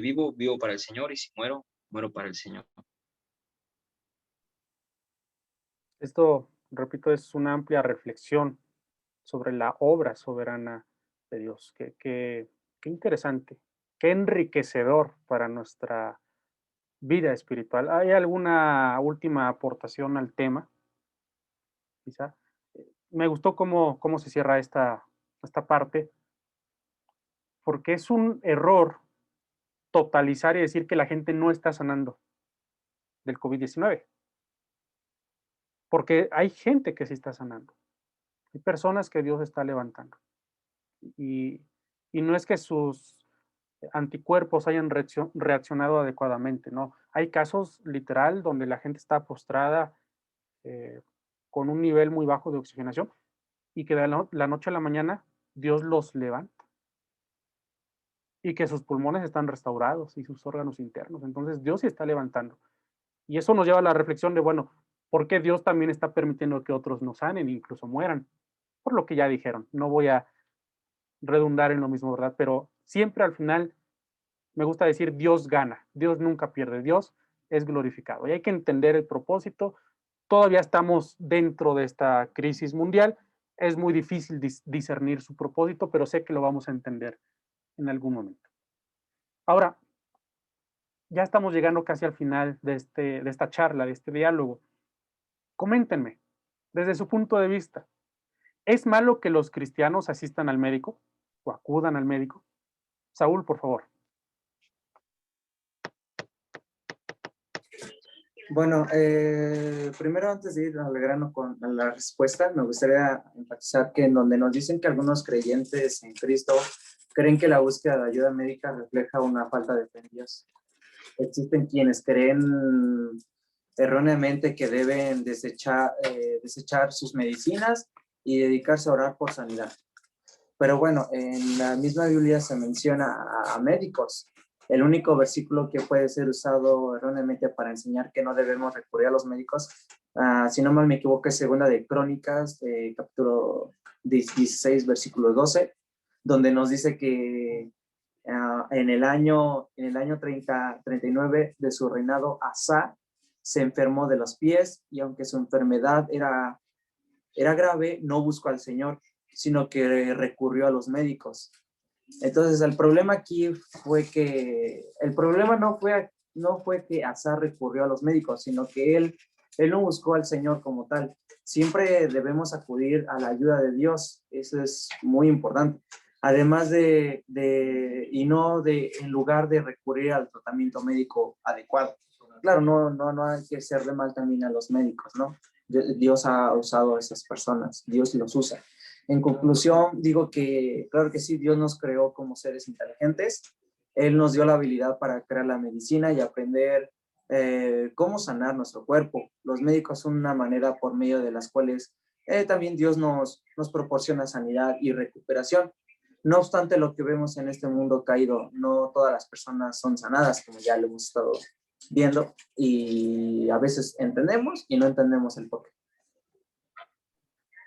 vivo, vivo para el Señor, y si muero, muero para el Señor. Esto, repito, es una amplia reflexión sobre la obra soberana de Dios. Qué interesante, qué enriquecedor para nuestra vida espiritual. ¿Hay alguna última aportación al tema? Quizá. Me gustó cómo se cierra esta parte, porque es un error totalizar y decir que la gente no está sanando del COVID-19, porque hay gente que sí está sanando, hay personas que Dios está levantando, y, y no es que sus anticuerpos hayan reaccionado adecuadamente, ¿no? Hay casos literal donde la gente está postrada eh, con un nivel muy bajo de oxigenación y que de la noche a la mañana Dios los levanta y que sus pulmones están restaurados y sus órganos internos. Entonces Dios sí está levantando. Y eso nos lleva a la reflexión de, bueno, ¿por qué Dios también está permitiendo que otros no sanen e incluso mueran? Por lo que ya dijeron. No voy a redundar en lo mismo, ¿verdad? Pero siempre al final me gusta decir Dios gana, Dios nunca pierde, Dios es glorificado. Y hay que entender el propósito. Todavía estamos dentro de esta crisis mundial. Es muy difícil discernir su propósito, pero sé que lo vamos a entender en algún momento. Ahora, ya estamos llegando casi al final de esta charla, de este diálogo. Coméntenme, desde su punto de vista, ¿es malo que los cristianos asistan al médico o acudan al médico? Saúl, por favor. Bueno, primero antes de ir al grano con la respuesta, me gustaría enfatizar que en donde nos dicen que algunos creyentes en Cristo creen que la búsqueda de ayuda médica refleja una falta de fe en Dios. Existen quienes creen erróneamente que deben desechar sus medicinas y dedicarse a orar por sanidad. Pero bueno, en la misma Biblia se menciona a médicos. El único versículo que puede ser usado erróneamente para enseñar que no debemos recurrir a los médicos, si no mal me equivoco, es Segunda de Crónicas, capítulo 16, versículo 12, donde nos dice que en el año 39 de su reinado, Asa se enfermó de los pies, y aunque su enfermedad era grave, no buscó al Señor, sino que recurrió a los médicos. Entonces el problema aquí fue que, el problema no fue que Asa recurrió a los médicos, sino que él no buscó al Señor como tal. Siempre debemos acudir a la ayuda de Dios, eso es muy importante. Además en lugar de recurrir al tratamiento médico adecuado. Claro, no hay que ser de mal también a los médicos, ¿no? Dios ha usado a esas personas, Dios los usa. En conclusión, digo que, claro que sí, Dios nos creó como seres inteligentes. Él nos dio la habilidad para crear la medicina y aprender cómo sanar nuestro cuerpo. Los médicos son una manera por medio de las cuales también Dios nos proporciona sanidad y recuperación. No obstante, lo que vemos en este mundo caído, no todas las personas son sanadas, como ya lo hemos estado viendo, y a veces entendemos y no entendemos el porqué.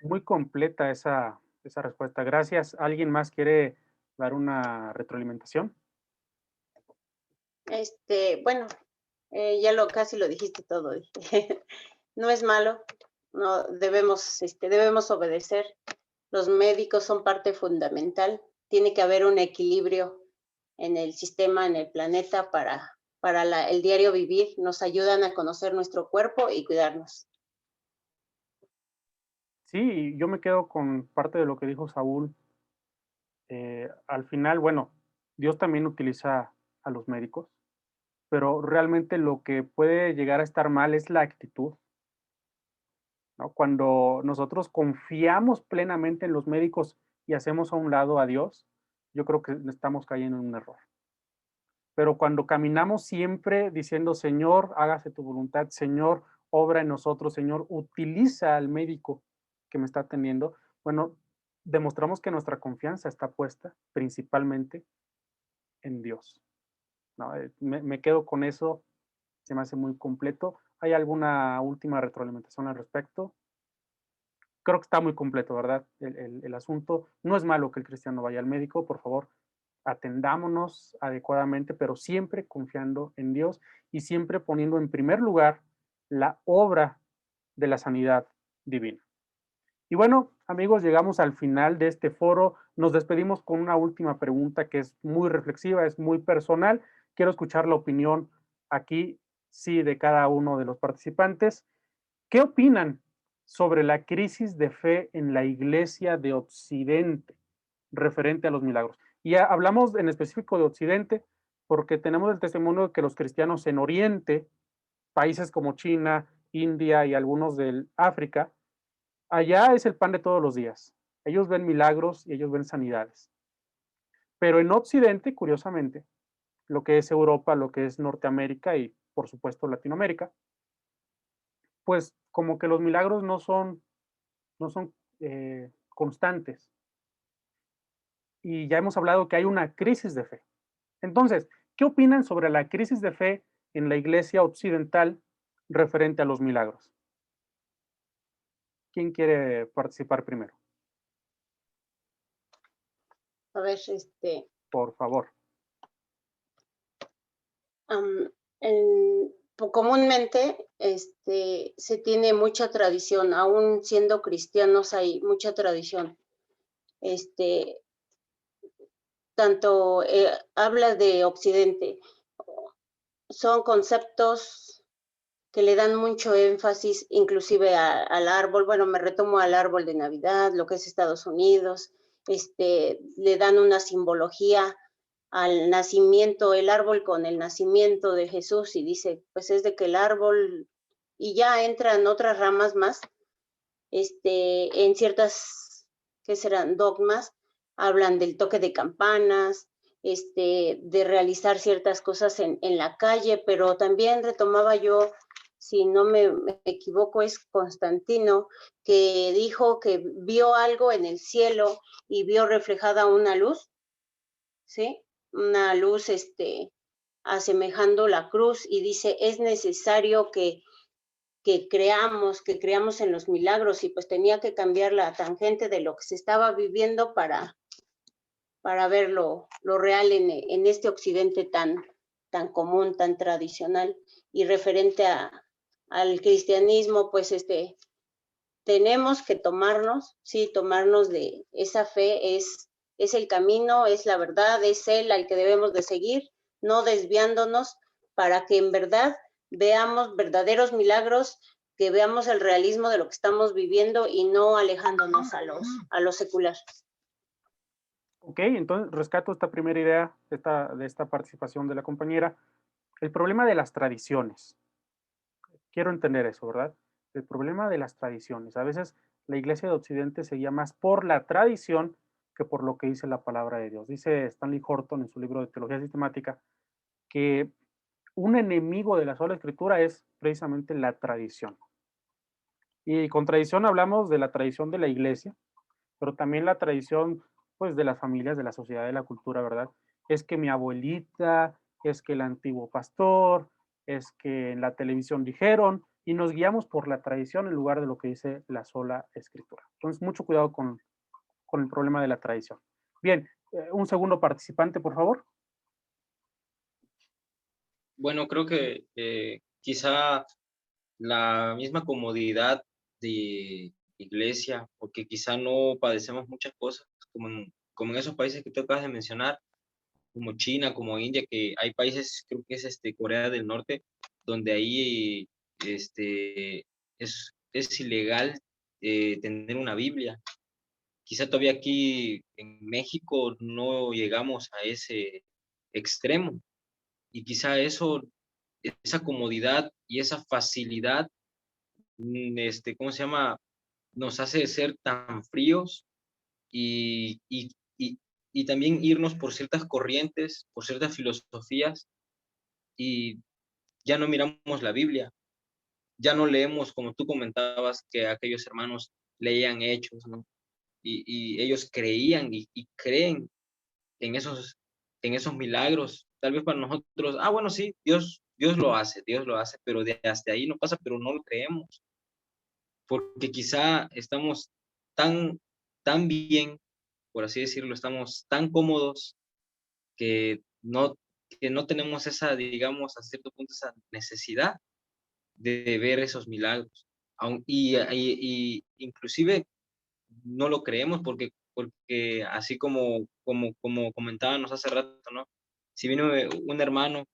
Muy completa esa respuesta. Gracias. ¿Alguien más quiere dar una retroalimentación? Bueno, ya casi lo dijiste todo. No es malo, no debemos obedecer. Los médicos son parte fundamental. Tiene que haber un equilibrio en el sistema, en el planeta, para el diario vivir, nos ayudan a conocer nuestro cuerpo y cuidarnos. Sí, yo me quedo con parte de lo que dijo Saúl. Al final, bueno, Dios también utiliza a los médicos, pero realmente lo que puede llegar a estar mal es la actitud, ¿no? Cuando nosotros confiamos plenamente en los médicos y hacemos a un lado a Dios, yo creo que estamos cayendo en un error. Pero cuando caminamos siempre diciendo, Señor, hágase tu voluntad, Señor, obra en nosotros, Señor, utiliza al médico que me está atendiendo, bueno, demostramos que nuestra confianza está puesta principalmente en Dios, ¿no? Me quedo con eso, se me hace muy completo. ¿Hay alguna última retroalimentación al respecto? Creo que está muy completo, ¿verdad? El asunto. No es malo que el cristiano vaya al médico, por favor, atendámonos adecuadamente, pero siempre confiando en Dios y siempre poniendo en primer lugar la obra de la sanidad divina. Y bueno, amigos, llegamos al final de este foro. Nos despedimos con una última pregunta que es muy reflexiva, es muy personal. Quiero escuchar la opinión aquí, sí, de cada uno de los participantes. ¿Qué opinan sobre la crisis de fe en la Iglesia de Occidente referente a los milagros? Y hablamos en específico de Occidente porque tenemos el testimonio de que los cristianos en Oriente, países como China, India y algunos del África, allá es el pan de todos los días. Ellos ven milagros y ellos ven sanidades. Pero en Occidente, curiosamente, lo que es Europa, lo que es Norteamérica y por supuesto Latinoamérica, pues como que los milagros no son constantes. Y ya hemos hablado que hay una crisis de fe. Entonces, ¿qué opinan sobre la crisis de fe en la iglesia occidental referente a los milagros? ¿Quién quiere participar primero? A ver, Por favor. comúnmente se tiene mucha tradición, aún siendo cristianos hay mucha tradición. Tanto habla de Occidente, son conceptos que le dan mucho énfasis, inclusive al árbol. Bueno, me retomo al árbol de Navidad, lo que es Estados Unidos, le dan una simbología al nacimiento, el árbol con el nacimiento de Jesús, y dice, pues es de que el árbol, y ya entran otras ramas más, en ciertas, ¿qué serán? Dogmas, hablan del toque de campanas, de realizar ciertas cosas en la calle, pero también retomaba yo, si no me equivoco, es Constantino, que dijo que vio algo en el cielo y vio reflejada una luz, ¿sí? Una luz, asemejando la cruz, y dice, es necesario que creamos en los milagros, y pues tenía que cambiar la tangente de lo que se estaba viviendo para ver lo real en este occidente tan común, tan tradicional. Y referente al cristianismo, pues tenemos que tomarnos de esa fe, es el camino, es la verdad, es Él al que debemos de seguir, no desviándonos, para que en verdad veamos verdaderos milagros, que veamos el realismo de lo que estamos viviendo y no alejándonos a lo secular. Ok, entonces rescato esta primera idea de esta participación de la compañera. El problema de las tradiciones. Quiero entender eso, ¿verdad? El problema de las tradiciones. A veces la iglesia de Occidente se guía más por la tradición que por lo que dice la palabra de Dios. Dice Stanley Horton en su libro de Teología Sistemática que un enemigo de la sola escritura es precisamente la tradición. Y con tradición hablamos de la tradición de la iglesia, pero también la tradición, pues, de las familias, de la sociedad, de la cultura, ¿verdad? Es que mi abuelita, es que el antiguo pastor, es que en la televisión dijeron, y nos guiamos por la tradición en lugar de lo que dice la sola escritura. Entonces, mucho cuidado con el problema de la tradición. Bien, un segundo participante, por favor. Bueno, creo que quizá la misma comodidad de iglesia, porque quizá no padecemos muchas cosas, como en esos países que tú acabas de mencionar, como China, como India, que hay países, creo que es Corea del Norte, donde ahí es ilegal tener una Biblia. Quizá todavía aquí en México no llegamos a ese extremo, y quizá esa comodidad y esa facilidad, ¿cómo se llama? Nos hace ser tan fríos y, y, y, y también irnos por ciertas corrientes, por ciertas filosofías, y ya no miramos la Biblia, ya no leemos, como tú comentabas, que aquellos hermanos leían Hechos, ¿no? Y ellos creían y creen en esos milagros. Tal vez para nosotros, bueno, sí, Dios lo hace, pero hasta ahí no pasa, pero no lo creemos, porque quizá estamos tan, tan bien, por así decirlo, estamos tan cómodos que no, que no tenemos esa, digamos, a cierto punto, esa necesidad de ver esos milagros. Y inclusive no lo creemos porque así como comentábamos hace rato, ¿no? Si viene un hermano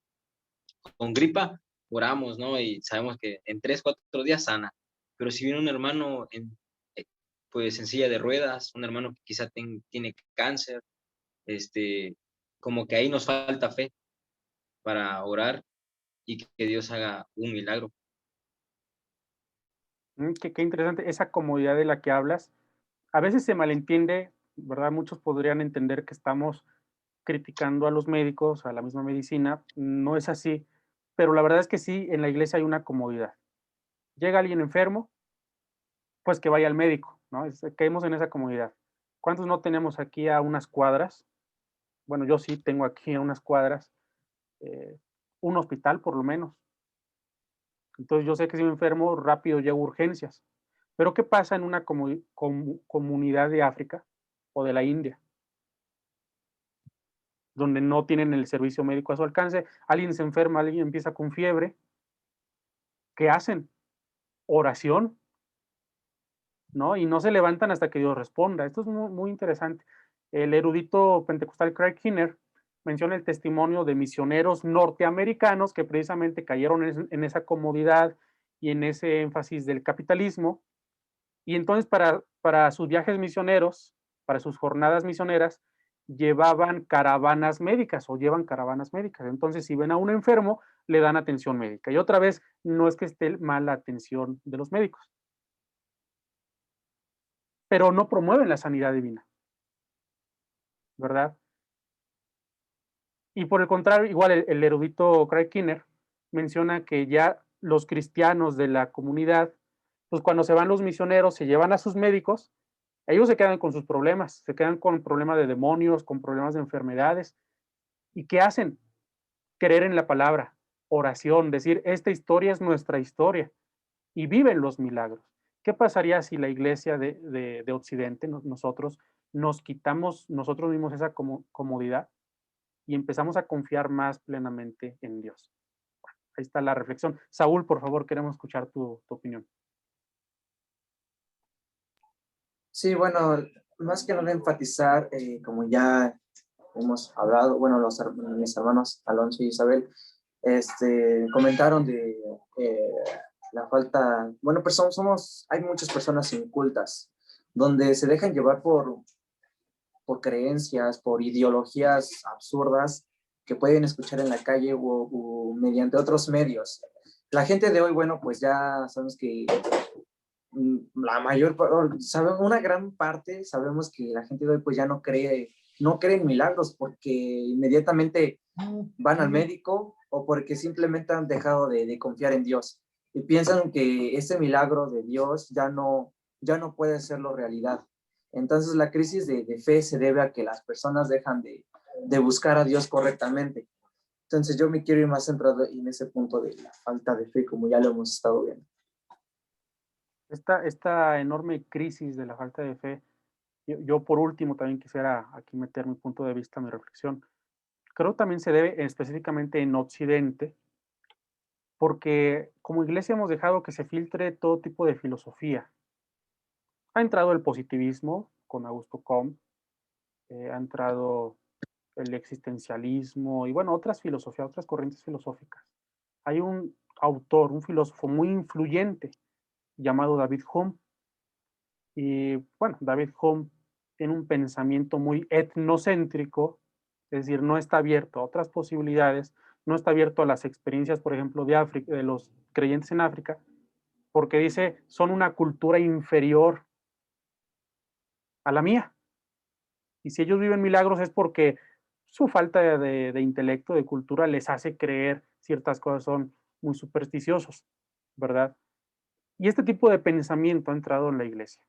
con gripa, oramos, ¿no? Y sabemos que en 3, 4 días sana. Pero si viene un hermano eh, pues en silla de ruedas, un hermano que quizá tiene cáncer, como que ahí nos falta fe para orar y que Dios haga un milagro. Qué interesante esa comodidad de la que hablas. A veces se malentiende, ¿verdad? Muchos podrían entender que estamos criticando a los médicos, a la misma medicina. No es así, pero la verdad es que sí, en la iglesia hay una comodidad. Llega alguien enfermo, pues que vaya al médico, ¿no? Caemos en esa comodidad. ¿Cuántos no tenemos aquí a unas cuadras? Bueno, yo sí tengo aquí a unas cuadras eh, un hospital por lo menos. Entonces yo sé que si me enfermo, rápido llego a urgencias. Pero ¿qué pasa en una comunidad de África o de la India, donde no tienen el servicio médico a su alcance? Alguien se enferma, alguien empieza con fiebre. ¿Qué hacen? Oración, ¿no? Y no se levantan hasta que Dios responda. Esto es muy, muy interesante. El erudito pentecostal Craig Kinner menciona el testimonio de misioneros norteamericanos que precisamente cayeron en esa comodidad y en ese énfasis del capitalismo. Y entonces para sus viajes misioneros, para sus jornadas misioneras, llevaban caravanas médicas o llevan caravanas médicas. Entonces, si ven a un enfermo, le dan atención médica. Y otra vez, no es que esté mal la atención de los médicos, pero no promueven la sanidad divina, ¿verdad? Y por el contrario, igual el erudito Craig Kinner menciona que ya los cristianos de la comunidad, pues cuando se van los misioneros, se llevan a sus médicos, ellos se quedan con sus problemas, se quedan con problemas de demonios, con problemas de enfermedades. ¿Y qué hacen? Creer en la palabra, oración, decir, esta historia es nuestra historia, y viven los milagros. ¿Qué pasaría si la iglesia de Occidente, nosotros, nos quitamos nosotros mismos esa comodidad y empezamos a confiar más plenamente en Dios? Ahí está la reflexión. Saúl, por favor, queremos escuchar tu opinión. Sí, bueno, más que nada enfatizar, como ya hemos hablado, bueno, mis hermanos Alonso y Isabel, comentaron de la falta, bueno, pues hay muchas personas incultas, donde se dejan llevar por creencias, por ideologías absurdas que pueden escuchar en la calle o mediante otros medios. La gente de hoy, bueno, pues ya sabemos que la mayor, sabemos, una gran parte, sabemos que la gente de hoy pues ya no cree en milagros porque inmediatamente van al médico o porque simplemente han dejado de confiar en Dios y piensan que ese milagro de Dios ya no puede serlo realidad. Entonces la crisis de fe se debe a que las personas dejan de buscar a Dios correctamente. Entonces yo me quiero ir más centrado en ese punto de la falta de fe, como ya lo hemos estado viendo. Esta enorme crisis de la falta de fe, yo por último también quisiera aquí meter mi punto de vista, mi reflexión. Creo también se debe específicamente en Occidente, porque como iglesia hemos dejado que se filtre todo tipo de filosofía. Ha entrado el positivismo con Augusto Comte, ha entrado el existencialismo y bueno, otras filosofías, otras corrientes filosóficas. Hay un autor, un filósofo muy influyente llamado David Hume. Y bueno, David Hume tiene un pensamiento muy etnocéntrico, es decir, no está abierto a otras posibilidades, no está abierto a las experiencias, por ejemplo, de África, de los creyentes en África, porque dice, son una cultura inferior a la mía. Y si ellos viven milagros es porque su falta de intelecto, de cultura, les hace creer ciertas cosas, son muy supersticiosos, ¿verdad? Y este tipo de pensamiento ha entrado en la iglesia.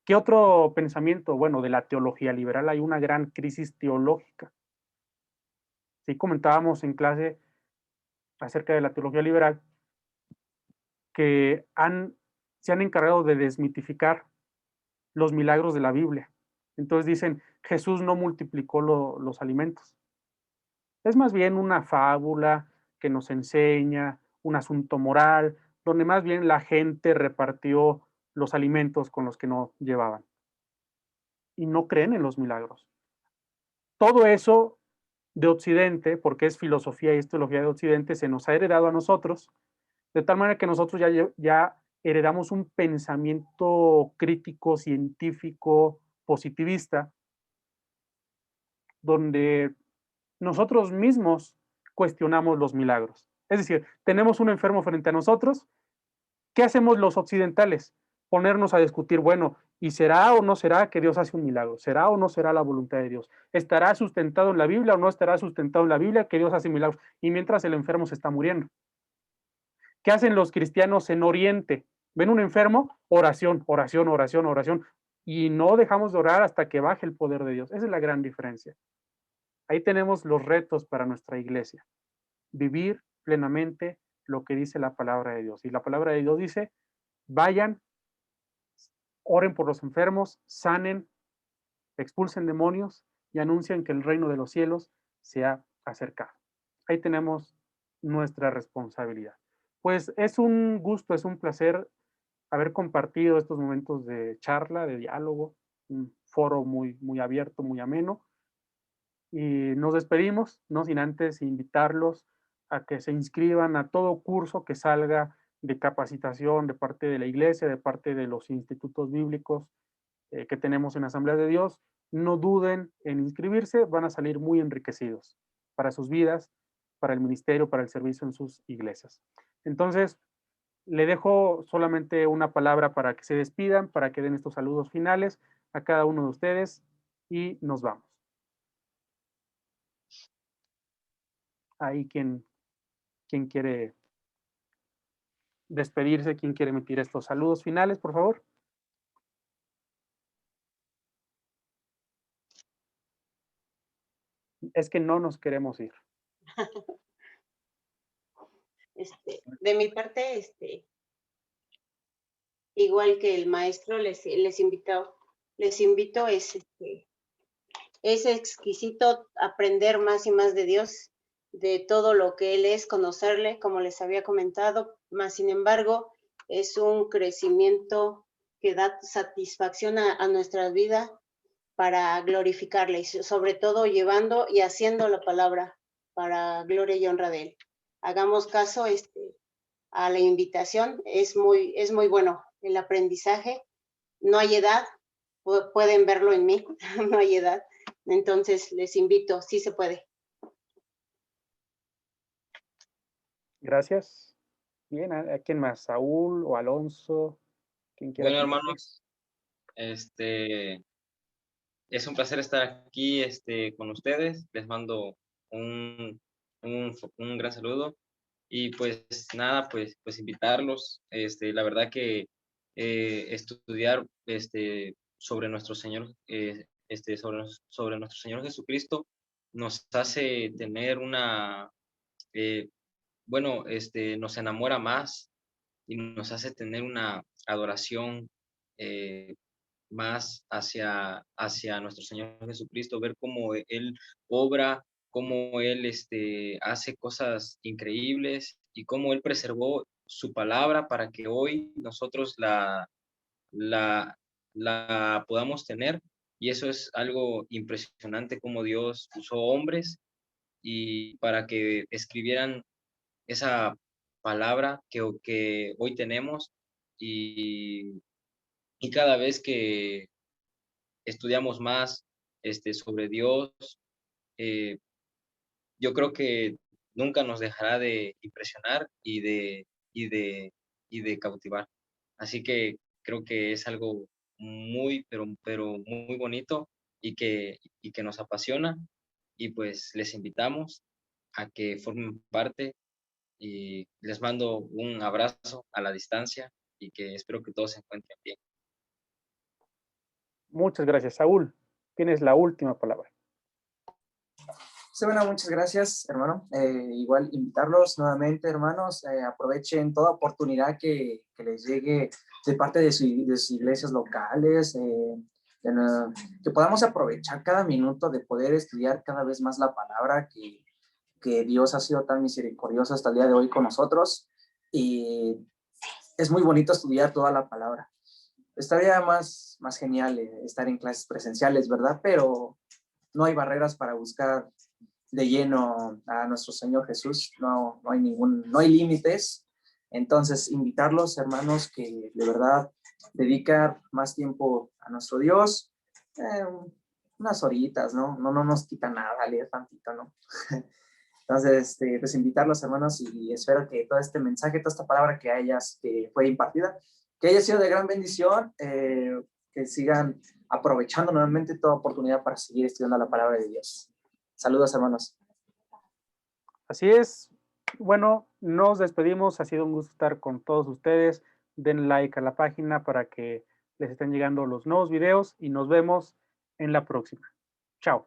¿Qué otro pensamiento? Bueno, de la teología liberal hay una gran crisis teológica. Sí, comentábamos en clase acerca de la teología liberal que se han encargado de desmitificar los milagros de la Biblia. Entonces dicen, Jesús no multiplicó los alimentos. Es más bien una fábula que nos enseña, un asunto moral, donde más bien la gente repartió los alimentos con los que no llevaban. Y no creen en los milagros. Todo eso de Occidente, porque es filosofía y es teología de Occidente, se nos ha heredado a nosotros, de tal manera que nosotros ya heredamos un pensamiento crítico, científico, positivista, donde nosotros mismos cuestionamos los milagros. Es decir, tenemos un enfermo frente a nosotros, ¿qué hacemos los occidentales? Ponernos a discutir, bueno, ¿y será o no será que Dios hace un milagro? ¿Será o no será la voluntad de Dios? ¿Estará sustentado en la Biblia o no estará sustentado en la Biblia que Dios hace milagros? Y mientras el enfermo se está muriendo. ¿Qué hacen los cristianos en Oriente? ¿Ven un enfermo? Oración, oración, oración, oración. Y no dejamos de orar hasta que baje el poder de Dios. Esa es la gran diferencia. Ahí tenemos los retos para nuestra iglesia. Vivir plenamente lo que dice la palabra de Dios. Y la palabra de Dios dice, vayan, oren por los enfermos, sanen, expulsen demonios y anuncian que el reino de los cielos se ha acercado. Ahí tenemos nuestra responsabilidad. Pues es un gusto, es un placer haber compartido estos momentos de charla, de diálogo, un foro muy abierto, muy ameno. Y nos despedimos, no sin antes invitarlos a que se inscriban a todo curso que salga de capacitación de parte de la iglesia, de parte de los institutos bíblicos que tenemos en Asamblea de Dios. No duden en inscribirse, van a salir muy enriquecidos para sus vidas, para el ministerio, para el servicio en sus iglesias. Entonces, le dejo solamente una palabra para que se despidan, para que den estos saludos finales a cada uno de ustedes y nos vamos. Ahí quien quiere despedirse, quien quiere emitir estos saludos finales, por favor. Es que no nos queremos ir. De mi parte, igual que el maestro, les invito, es exquisito aprender más y más de Dios, de todo lo que Él es, conocerle, como les había comentado, más sin embargo, es un crecimiento que da satisfacción a nuestra vida para glorificarle y sobre todo llevando y haciendo la palabra para gloria y honra de Él. Hagamos caso a la invitación, es muy bueno el aprendizaje, no hay edad, pueden verlo en mí, no hay edad, entonces les invito, sí se puede. Gracias. Bien, ¿a quién más? ¿Saúl o Alonso? ¿Quién quiera Bueno, compartir? hermanos, es un placer estar aquí con ustedes. Les mando un gran saludo. Y pues nada, pues invitarlos. La verdad que estudiar sobre nuestro Señor, sobre nuestro Señor Jesucristo nos hace tener nos enamora más y nos hace tener una adoración más hacia nuestro Señor Jesucristo, ver cómo Él obra, cómo Él hace cosas increíbles y cómo Él preservó su palabra para que hoy nosotros la podamos tener. Y eso es algo impresionante, como Dios usó hombres y para que escribieran esa palabra que hoy tenemos, y, y cada vez que estudiamos más sobre Dios, eh, yo creo que nunca nos dejará de impresionar y de cautivar. Así que creo que es algo muy, pero muy bonito y que nos apasiona, y pues les invitamos a que formen parte, y les mando un abrazo a la distancia y que espero que todos se encuentren bien. Muchas gracias, Saúl. Tienes la última palabra. Sí, bueno, muchas gracias, hermano. Igual invitarlos nuevamente, hermanos, aprovechen toda oportunidad que les llegue de parte de sus iglesias locales, que podamos aprovechar cada minuto de poder estudiar cada vez más la palabra, que Dios ha sido tan misericordioso hasta el día de hoy con nosotros, y es muy bonito estudiar toda la palabra. Estaría más genial estar en clases presenciales, ¿verdad? Pero no hay barreras para buscar de lleno a nuestro Señor Jesús, no hay límites. Entonces, invitarlos, hermanos, que de verdad dedicar más tiempo a nuestro Dios, unas horitas, ¿no? No nos quita nada leer tantito, ¿no? Entonces, pues invitarlos, hermanos, y espero que todo este mensaje, toda esta palabra que fue impartida, que haya sido de gran bendición, que sigan aprovechando nuevamente toda oportunidad para seguir estudiando la palabra de Dios. Saludos, hermanos. Así es. Bueno, nos despedimos. Ha sido un gusto estar con todos ustedes. Den like a la página para que les estén llegando los nuevos videos y nos vemos en la próxima. Chao.